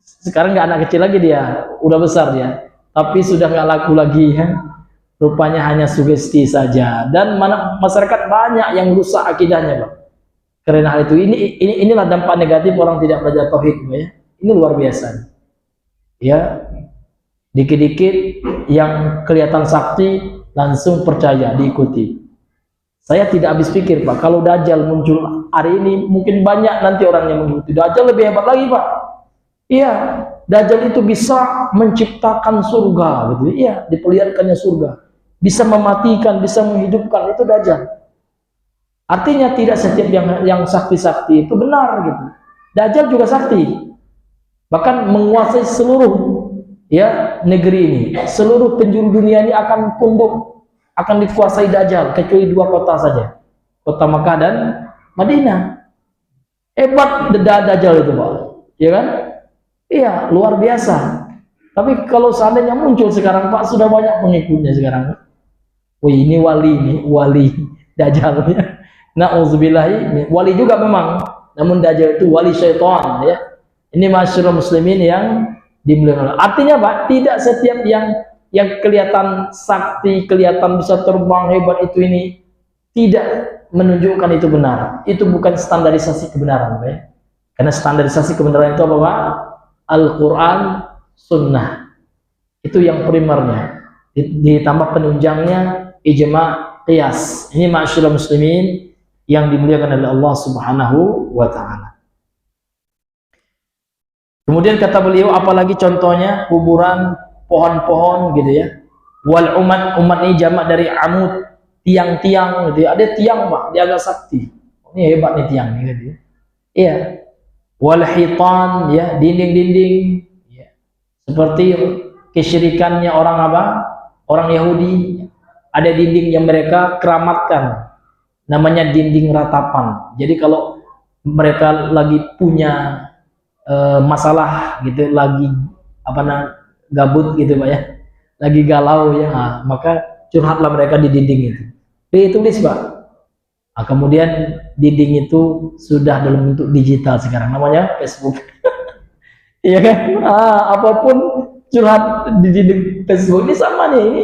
Sekarang nggak anak kecil lagi dia, udah besar dia. Tapi sudah nggak laku lagi ya. Rupanya hanya sugesti saja. Dan masyarakat banyak yang rusak akidahnya Pak. Karena hal itu, inilah dampak negatif orang tidak belajar tauhid Pak ya. Ini luar biasa. Ya, dikit-dikit yang kelihatan sakti langsung percaya, diikuti. Saya tidak habis pikir Pak, kalau Dajjal muncul hari ini mungkin banyak nanti orang yang mengikuti. Dajjal lebih hebat lagi Pak. Iya, Dajjal itu bisa menciptakan surga gitu. Iya, diperlihatkannya surga. Bisa mematikan, bisa menghidupkan, itu Dajjal. Artinya tidak setiap yang sakti-sakti itu benar gitu. Dajjal juga sakti. Bahkan menguasai seluruh ya negeri ini, seluruh penjuru dunia ini akan tunduk, akan dikuasai Dajjal kecuali 2 kota saja, kota Makkah dan Madinah. Hebat Dajjal itu Pak, ya kan? Iya, luar biasa. Tapi kalau seandainya muncul sekarang Pak, sudah banyak pengikutnya sekarang. Wih, ini wali Dajjal ya. Na'udzubillahi, wali juga memang, namun Dajjal itu wali syaitan ya. Ini masyarakat muslimin yang dimuliakan. Artinya Pak, tidak setiap yang kelihatan sakti, kelihatan bisa terbang hebat itu ini tidak menunjukkan itu benar. Itu bukan standarisasi kebenaran Pak ya. Karena standarisasi kebenaran itu apa Pak? Al-Quran, Sunnah. Itu yang primernya. Ditambah penunjangnya ijma, qiyas. Ini masyarakat muslimin yang dimuliakan oleh Allah Subhanahu wa taala. Kemudian kata beliau, apalagi contohnya kuburan, pohon-pohon gitu ya. Wal umat, umat ini jamak dari amud, tiang-tiang gitu ya. Ada tiang Pak, dia agak sakti. Ini hebat nih tiang nih gitu. Iya. Wal hitan ya, dinding-dinding ya. Seperti kesyirikannya orang apa? Orang Yahudi. Ada dinding yang mereka keramatkan. Namanya dinding ratapan. Jadi kalau mereka lagi punya masalah gitu, lagi apa gabut gitu Pak ya, lagi galau ya, maka curhatlah mereka di dinding itu. Ditulis Pak. Nah, kemudian dinding itu sudah dalam bentuk digital sekarang, namanya Facebook. Iya kan? Apapun curhat di dinding Facebook ini sama nih, ini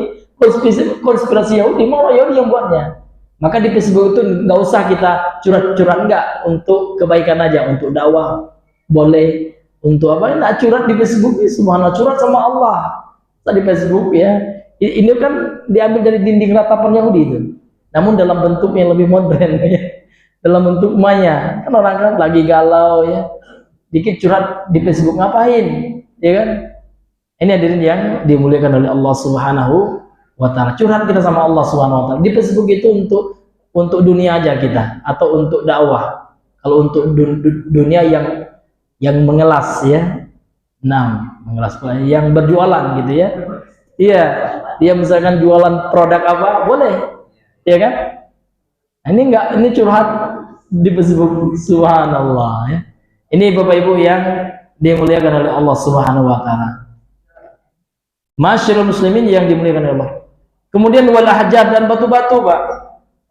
konspirasi Yahudi, mau Yahudi yang buatnya. Maka di Facebook itu nggak usah kita curhat-curhat, enggak, untuk kebaikan aja, untuk dakwah boleh, untuk apa? Nah, curhat di Facebook ini subhanallah, curhat sama Allah di Facebook ya. Ini kan diambil dari dinding ratapan Yahudi itu, namun dalam bentuk yang lebih modern ya, dalam bentuk maya. Kan orang kan lagi galau ya, dikit curhat di Facebook, ngapain ya kan? Ini hadirin yang dimuliakan oleh Allah Subhanahu wa ta'ala. Curhat kita sama Allah Subhanahu wa ta'ala. Di Facebook itu untuk dunia aja kita, atau untuk dakwah. Kalau untuk dunia yang mengelas ya. Nah, mengelas yang berjualan gitu ya. Iya, dia misalkan jualan produk apa, boleh. Ya kan? Ini enggak, ini curhat di Facebook, subhanallah ya. Ini Bapak Ibu yang dimuliakan oleh Allah Subhanahu wa ta'ala. Masyarul muslimin yang dimuliakan oleh Allah. Kemudian wal ahjar, dan batu-batu Pak,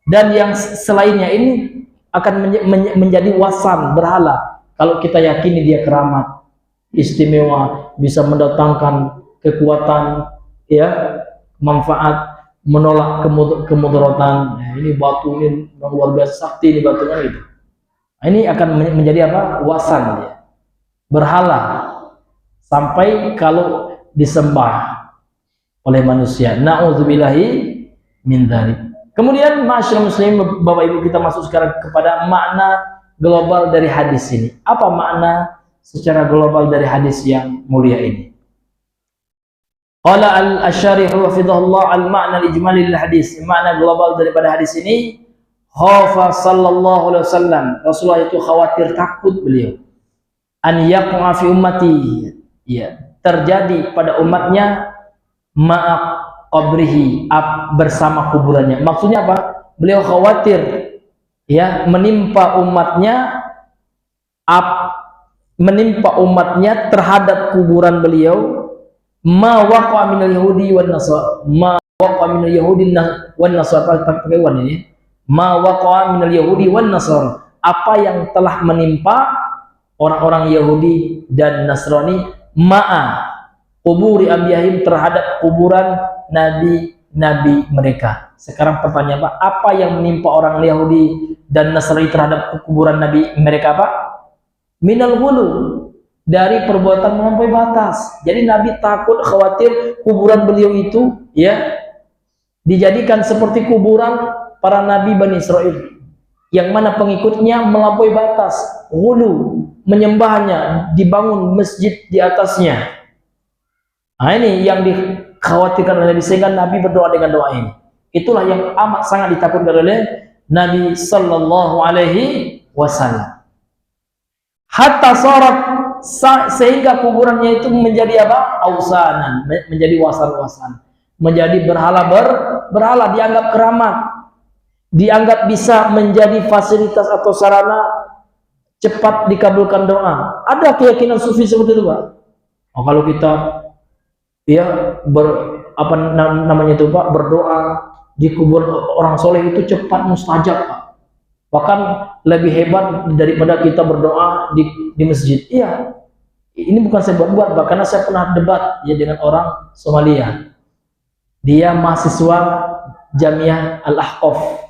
dan yang selainnya ini akan menjadi wasan, berhala. Kalau kita yakini dia keramat, istimewa, bisa mendatangkan kekuatan ya, manfaat, menolak kemudaratan. Nah, ini batu ini luar biasa sakti, ini batunya gitu. Nah, ini akan menjadi apa? Wasan dia, berhala, sampai kalau disembah oleh manusia. Na'udzubillahi min dzalik. Kemudian masyaallah muslim, Bapak Ibu, kita masuk sekarang kepada makna global dari hadis ini. Apa makna secara global dari hadis yang mulia ini? Qala al-Asy'ari hafizahullah al-ma'na al-ijmali lil hadis. Makna global daripada hadis ini, khafa sallallahu alaihi wasallam, Rasulullah itu khawatir, takut beliau, an yaqa fi ummati, ya, terjadi pada umatnya, ma'aq qabrihi, bersama kuburannya. Maksudnya apa? Beliau khawatir ya, menimpa umatnya terhadap kuburan beliau, ma waqa minal yahudi wan nasara, ma waqa minal yahudi wan nasara, pakai wan ini, ma waqa minal yahudi wan nasara, apa yang telah menimpa orang-orang Yahudi dan Nasrani, ma'a kuburi ambiyahim, terhadap kuburan nabi-nabi mereka. Sekarang pertanyaan Pak, apa yang menimpa orang Yahudi dan Nasrani terhadap kuburan nabi mereka Pak? Minal ghulu, dari perbuatan melampaui batas. Jadi Nabi takut, khawatir kuburan beliau itu ya dijadikan seperti kuburan para nabi Bani Israel, yang mana pengikutnya melampaui batas, ghulu, menyembahnya, dibangun masjid di atasnya. Nah, ini yang dikhawatirkan oleh Nabi, sehingga Nabi berdoa dengan doa ini. Itulah yang amat sangat ditakutkan oleh Nabi sallallahu alaihi wasallam. Hatta sorot, sehingga kuburannya itu menjadi apa? Ausanan, menjadi wasan-wasan, menjadi berhala, dianggap keramat, dianggap bisa menjadi fasilitas atau sarana cepat dikabulkan doa. Ada keyakinan sufi seperti itu Pak. Oh, kalau kita ya berdoa di kubur orang soleh itu cepat mustajab Pak. Bahkan lebih hebat daripada kita berdoa di masjid. Iya, ini bukan saya buat-buat Pak, karena saya pernah debat ya dengan orang Somalia. Dia mahasiswa Jamiah Al-Ahqaf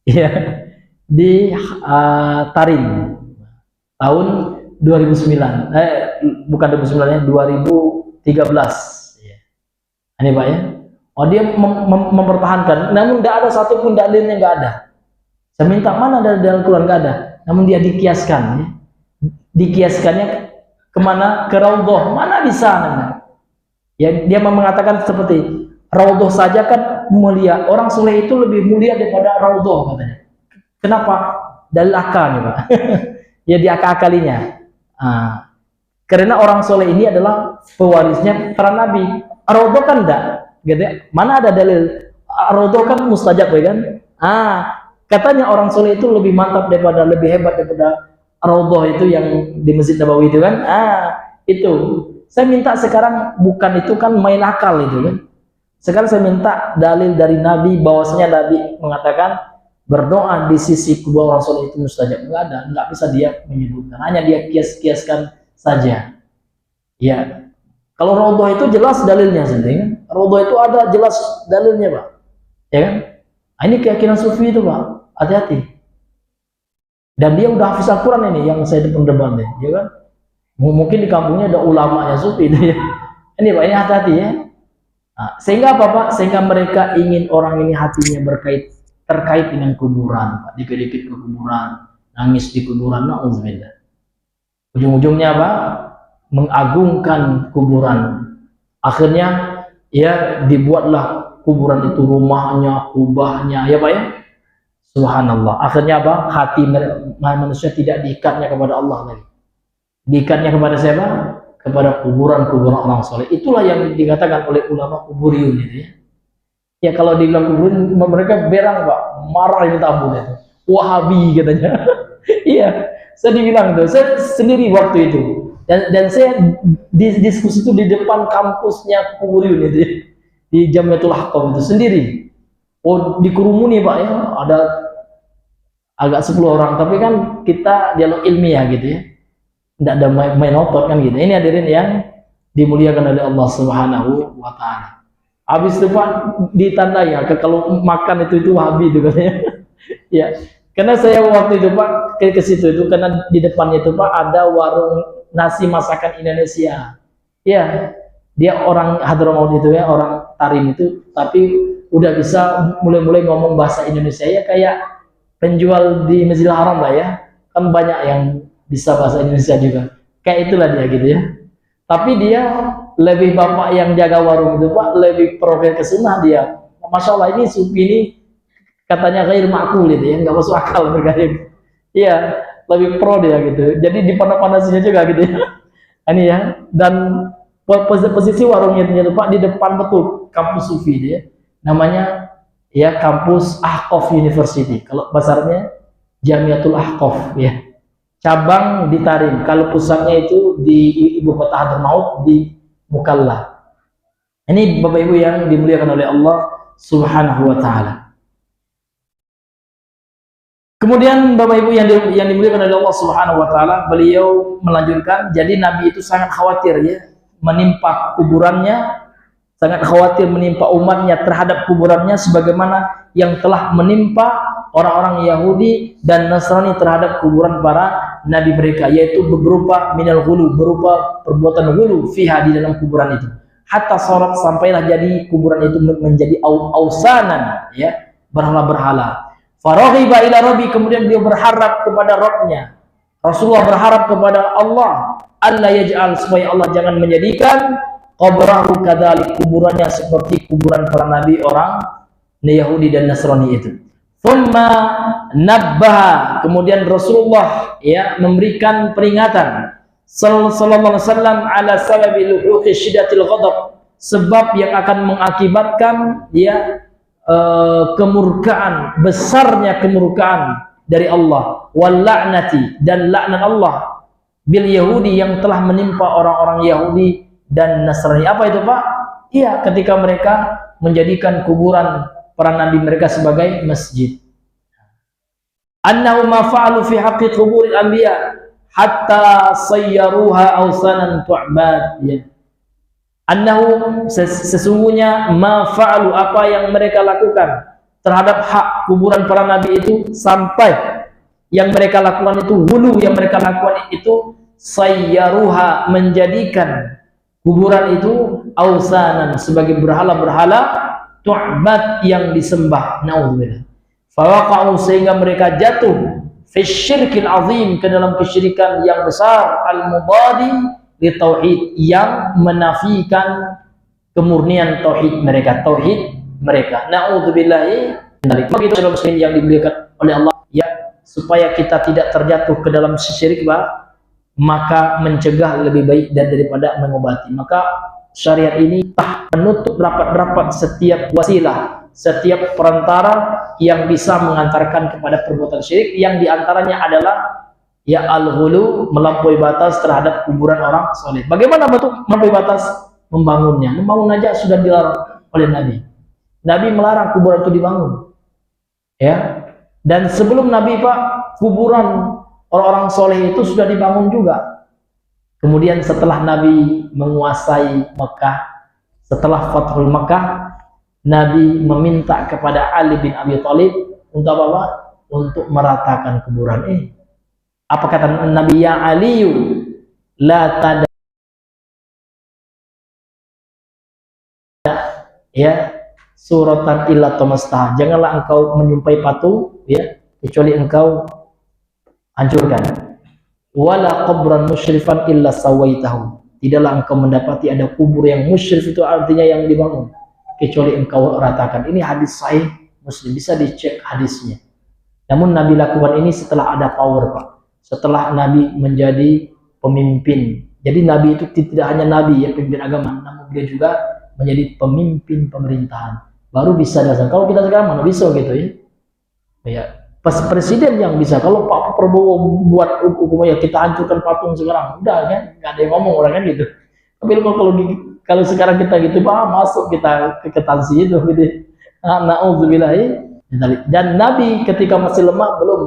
ya, di Tarim tahun 2009. Bukan 2009 ya, 2013. Ini Pak ya. Oh, dia mempertahankan, namun tidak ada satupun dalilnya, nggak ada. Saya minta mana dari dalam Quran, nggak ada. Namun dia dikiaskan, ya. Dikiaskannya kemana? Ke Raudhah, mana bisa? Ya, dia mengatakan seperti Raudhah saja kan mulia. Orang soleh itu lebih mulia daripada raudhah katanya. Kenapa? Dalil akal nih Pak. Ya diakal-akalinya. Karena orang soleh ini adalah pewarisnya para nabi. Raudhah kan enggak. Gitu ya. Mana ada dalil? Raudhah kan mustajab ya kan? Katanya orang soleh itu lebih mantap daripada, lebih hebat daripada raudhah itu yang di Masjid Nabawi itu kan? Itu. Saya minta sekarang bukan itu kan main akal itu kan? Sekarang saya minta dalil dari Nabi bahwasanya Nabi mengatakan berdoa di sisi kubur orang soleh itu mustajab. Enggak ada, enggak bisa dia menyebutkan. Hanya dia kias-kiaskan saja. Ya, kalau raudhah itu jelas dalilnya sendiri. Raudhah itu ada jelas dalilnya Pak. Ya kan? Ini keyakinan sufi itu Pak. Hati-hati. Dan dia udah hafiz Al-Quran ini yang saya depan-depan deh, ya kan? Mungkin di kampungnya ada ulama yang sufi itu ya. Ini Pak, ini hati-hati ya. Sehingga apa Pak? Sehingga mereka ingin orang ini hatinya terkait dengan kuburan Pak. Dikit-dikit ke kuburan, nangis di kuburan, na'udzubillah. Ujung-ujungnya apa? Mengagungkan kuburan. Akhirnya ya dibuatlah kuburan itu rumahnya, kubahnya, ya Pak ya. Subhanallah. Akhirnya apa? Hati manusia tidak diikatnya kepada Allah lagi. Diikatnya kepada siapa? Kepada kuburan-kuburan orang soleh. Itulah yang dikatakan oleh ulama kuburiyun itu ya. Ya kalau dibilang kuburiyun mereka berang Pak, marah ini tabur itu. Wahabi katanya. Iya, saya dibilang tuh, saya sendiri waktu itu. Dan saya diskusi itu di depan kampusnya kuburiyun itu ya. Di Jamiatul Ahqaf itu sendiri. Oh, dikerumuni Pak ya, ada agak 10 orang, tapi kan kita dialog ilmiah gitu ya. Tidak ada main otot kan gitu. Ini hadirin yang dimuliakan oleh Allah Subhanahu wa taala. Habis itu Pak ditandai ya, kalau makan itu Wahabi itu katanya. Ya. Karena saya waktu itu Pak ke situ itu karena di depannya itu Pak ada warung nasi masakan Indonesia. Ya. Dia orang Hadramaut itu ya, orang Tarim itu, tapi udah bisa mulai-mulai ngomong bahasa Indonesia ya, kayak penjual di Masjidil Haram lah ya. Kan banyak yang bisa bahasa Indonesia juga, kayak itulah dia gitu ya. Tapi dia lebih bapak yang jaga warung itu Pak, lebih profil ke sunnah dia. Masya Allah, ini sufi ini katanya ghair ma'qul itu ya, nggak masuk akal mereka. Iya, lebih pro dia gitu. Jadi dipanas-panasinya juga gitu ya. Ini ya, dan posisi warungnya itu Pak di depan betul kampus sufi dia. Namanya ya kampus Ahqaf University. Kalau besarnya Jamiatul Ahqaf ya. Cabang di Tarim, kalau pusatnya itu di ibu kota Hadramaut di Mukalla. Ini Bapak Ibu yang dimuliakan oleh Allah Subhanahu wa taala. Kemudian Bapak Ibu yang dimuliakan oleh Allah Subhanahu wa taala, beliau melanjutkan, jadi Nabi itu sangat khawatir ya menimpa kuburannya, sangat khawatir menimpa umatnya terhadap kuburannya sebagaimana yang telah menimpa orang-orang Yahudi dan Nasrani terhadap kuburan para nabi mereka, yaitu berupa minal ghulu, berupa perbuatan ghulu fiha di dalam kuburan itu. Hatta sarat, sampailah jadi kuburan itu menjadi ausanan ya, berhala-berhala. Faraghiba ila rabbi, kemudian dia berharap kepada Rabbnya. Rasulullah berharap kepada Allah, Allah yaj'al, supaya Allah jangan menjadikan qabrahu kadzalik, kuburannya seperti kuburan para nabi orang Yahudi dan Nasrani itu. Thumma nabbaha, kemudian Rasulullah ya memberikan peringatan sallallahu alaihi wasallam ala sababi luhuqi syiddatil ghadab, sebab yang akan mengakibatkan ya kemurkaan, besarnya kemurkaan dari Allah, wal la'nati, dan laknat Allah bil Yahudi yang telah menimpa orang-orang Yahudi dan Nasrani. Apa itu Pak? Iya, ketika mereka menjadikan kuburan para nabi mereka sebagai masjid. Annahu ma fa'alu fi haqqi quburil anbiya hatta sayyaruha awsanan tu'bad ya. Annahu, sesungguhnya ma fa'alu, apa yang mereka lakukan terhadap hak kuburan para nabi itu, sampai yang mereka lakukan itu, hulu yang mereka lakukan itu, sayyaruha, menjadikan kuburan itu awsanan, sebagai berhala-berhala tu'bad, yang disembah. Naudzubillah. Fawaqa'u, sehingga mereka jatuh fisyirkil azim, ke dalam kesyirikan yang besar, al-mubadi li tauhid, yang menafikan kemurnian tauhid mereka. Na'udzubillahi begitu muslim yang dimuliakan oleh Allah, ya, supaya kita tidak terjatuh ke dalam syirik, maka mencegah lebih baik daripada mengobati. Maka syariat ini menutup rapat-rapat setiap wasilah, setiap perantara yang bisa mengantarkan kepada perbuatan syirik, yang diantaranya adalah ya al-ghulu, melampaui batas terhadap kuburan orang soleh. Bagaimana bentuk melampaui batas? Membangunnya. Membangun aja sudah dilarang oleh Nabi. Nabi melarang kuburan itu dibangun. Ya. Dan sebelum Nabi, Pak, kuburan orang-orang soleh itu sudah dibangun juga. Kemudian setelah Nabi menguasai Mekah, setelah Fathul Mekah, Nabi meminta kepada Ali bin Abi Thalib untuk apa? Untuk meratakan kuburan. Apa kata Nabi? Ya Aliyu, la tada, ya, suratan illa tamastah. Janganlah engkau menyumpai patung, ya, kecuali engkau hancurkan. Wala qabran musyrifan illa sawaitahu. Tidaklah engkau mendapati ada kubur yang musyrif, itu artinya yang dibangun, kecuali engkau ratakan. Ini hadis sahih Muslim, bisa dicek hadisnya. Namun Nabi lakukan ini setelah ada power, Pak. Setelah Nabi menjadi pemimpin. Jadi Nabi itu tidak hanya Nabi, ya, pemimpin agama, namun dia juga menjadi pemimpin pemerintahan. Baru bisa dasar. Kalau kita sekarang mana bisa gitu, ya. Ya, pas presiden yang bisa. Kalau Pak Prabowo buat hukum, ya kita hancurkan patung sekarang, udah kan, nggak ada yang ngomong orang kan gitu. Tapi kalau sekarang kita gitu, Pak, masuk kita ke ketansi itu gitu. Na'udzubillahi. Dan Nabi ketika masih lemah belum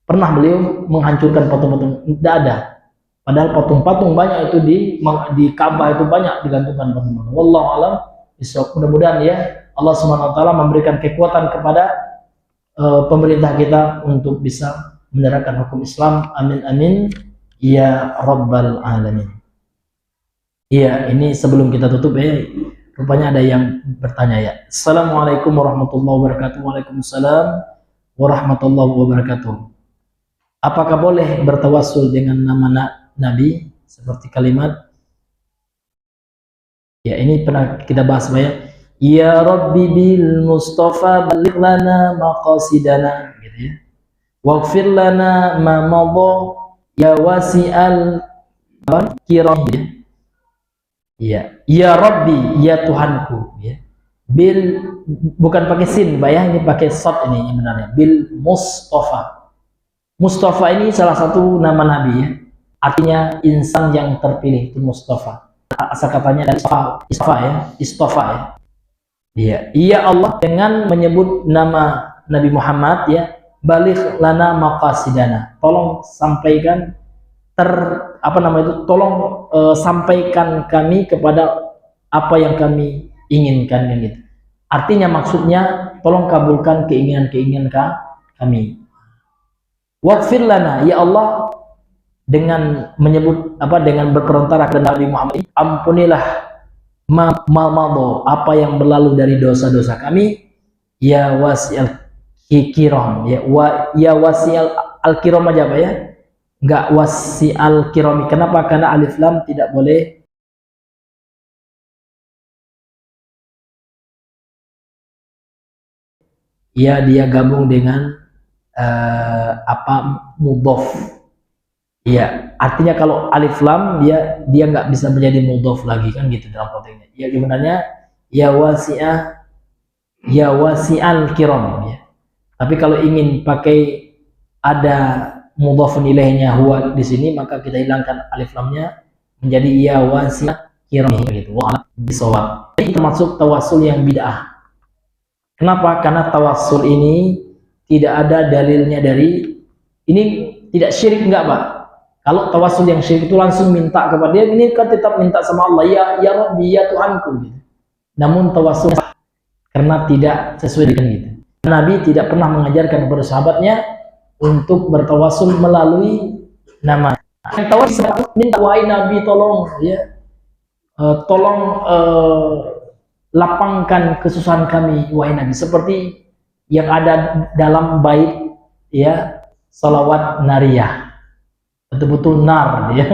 pernah beliau menghancurkan patung-patung, tidak ada. Padahal patung-patung banyak itu di Ka'bah itu banyak digantungkan patung-patung. Wallahu a'lam bishawab. Mudah-mudahan ya Allah Subhanahu wa taala memberikan kekuatan kepada pemerintah kita untuk bisa menerapkan hukum Islam. Amin amin ya rabbal alamin. Iya, ini sebelum kita tutup, ya, rupanya ada yang bertanya, ya. Assalamualaikum warahmatullahi wabarakatuh. Waalaikumsalam warahmatullahi wabarakatuh. Apakah boleh bertawassul dengan nama Nabi seperti kalimat, ya, ini pernah kita bahas, ya. Ya Rabbi bil Mustafa baligh lana maqasidana, gitu, ya. Waghfir lana ma madha ya wasi'al kiram, ya. Ya, ya Rabbi, ya Tuhanku, ya. Bil, bukan pakai sin, Pak, ya, ini pakai shad ini sebenarnya. Bil Mustafa. Mustafa ini salah satu nama Nabi, ya. Artinya insan yang terpilih, itu Mustafa. Asal katanya dari istafa, ya. Istafa, ya. Iya, iya Allah dengan menyebut nama Nabi Muhammad, ya, baligh lana maqasidana. Tolong sampaikan tolong sampaikan kami kepada apa yang kami inginkan, gitu. Artinya maksudnya tolong kabulkan keinginan-keinginan kami. Waghfir lana, ya Allah, dengan menyebut dengan berperantara kepada Nabi Muhammad, ampunilah apa yang berlalu dari dosa-dosa kami, ya wasi'al kiram, ya wasi'al al-kiram aja, Pak, ya. Enggak wasi'al kirami. Kenapa? Karena alif lam tidak boleh ya dia gabung dengan mudhof. Ya, artinya kalau alif lam dia nggak bisa menjadi mudhof lagi, kan gitu dalam konteksnya. Ya sebenarnya ya wasi'al kiram, ya. Tapi kalau ingin pakai ada mudhofun ilaihnya huwa di sini, maka kita hilangkan alif lamnya menjadi ya wasi'al kiram, gitu. Wallahu bisawab. Ini termasuk tawassul yang bid'ah. Kenapa? Karena tawassul ini tidak ada dalilnya ini tidak syirik, enggak, Pak. Kalau tawassul yang syirik itu langsung minta kepada dia, ini kan tetap minta sama Allah, ya Rabbi, ya Tuhanku, gitu. Namun tawassul karena tidak sesuai dengan gitu. Nabi tidak pernah mengajarkan kepada sahabatnya untuk bertawassul melalui nama. Yang tawassul minta, wahai Nabi, tolong, ya, lapangkan kesusahan kami, wahai Nabi, seperti yang ada dalam bait, ya, salawat nariyah, betul-betul nar, ya.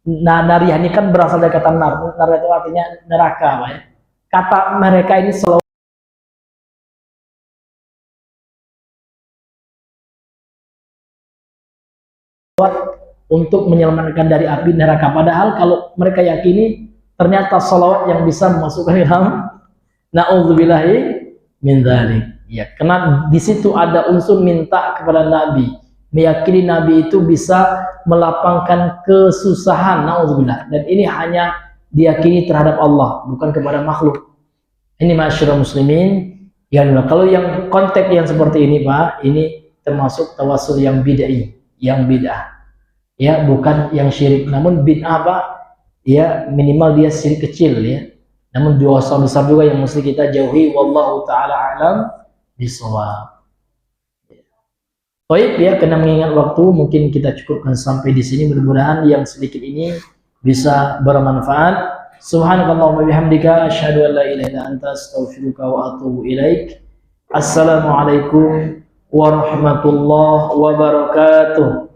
Nariah ini kan berasal dari kata nar. Nar itu artinya neraka, Pak, ya. Kata mereka ini selalu untuk menyelamatkan dari api neraka. Padahal kalau mereka yakini ternyata salawat yang bisa memasukkan dalam na'udzubillahi min dzalik. Ya, karena di situ ada unsur minta kepada Nabi, meyakini Nabi itu bisa melapangkan kesusahan, na'udzubillah. Dan ini hanya diyakini terhadap Allah, bukan kepada makhluk. Ini masyarakat muslimin. Ya, kalau yang konteks yang seperti ini, Pak, ini termasuk tawasul yang bid'ah, yang bid'ah. Ya, bukan yang syirik. Namun bid'ah, Pak, ya minimal dia syirik kecil, ya. Namun dosa besar juga yang mesti kita jauhi. Wallahu taala alam bisawab. Baik, ya, karena mengingat waktu, mungkin kita cukupkan sampai di sini. Mudah-mudahan yang sedikit ini bisa bermanfaat. Subhanakallahumma bihamdika asyhadu an la ilaha illa anta astaghfiruka wa atubu ilaik. Assalamualaikum warahmatullahi wabarakatuh.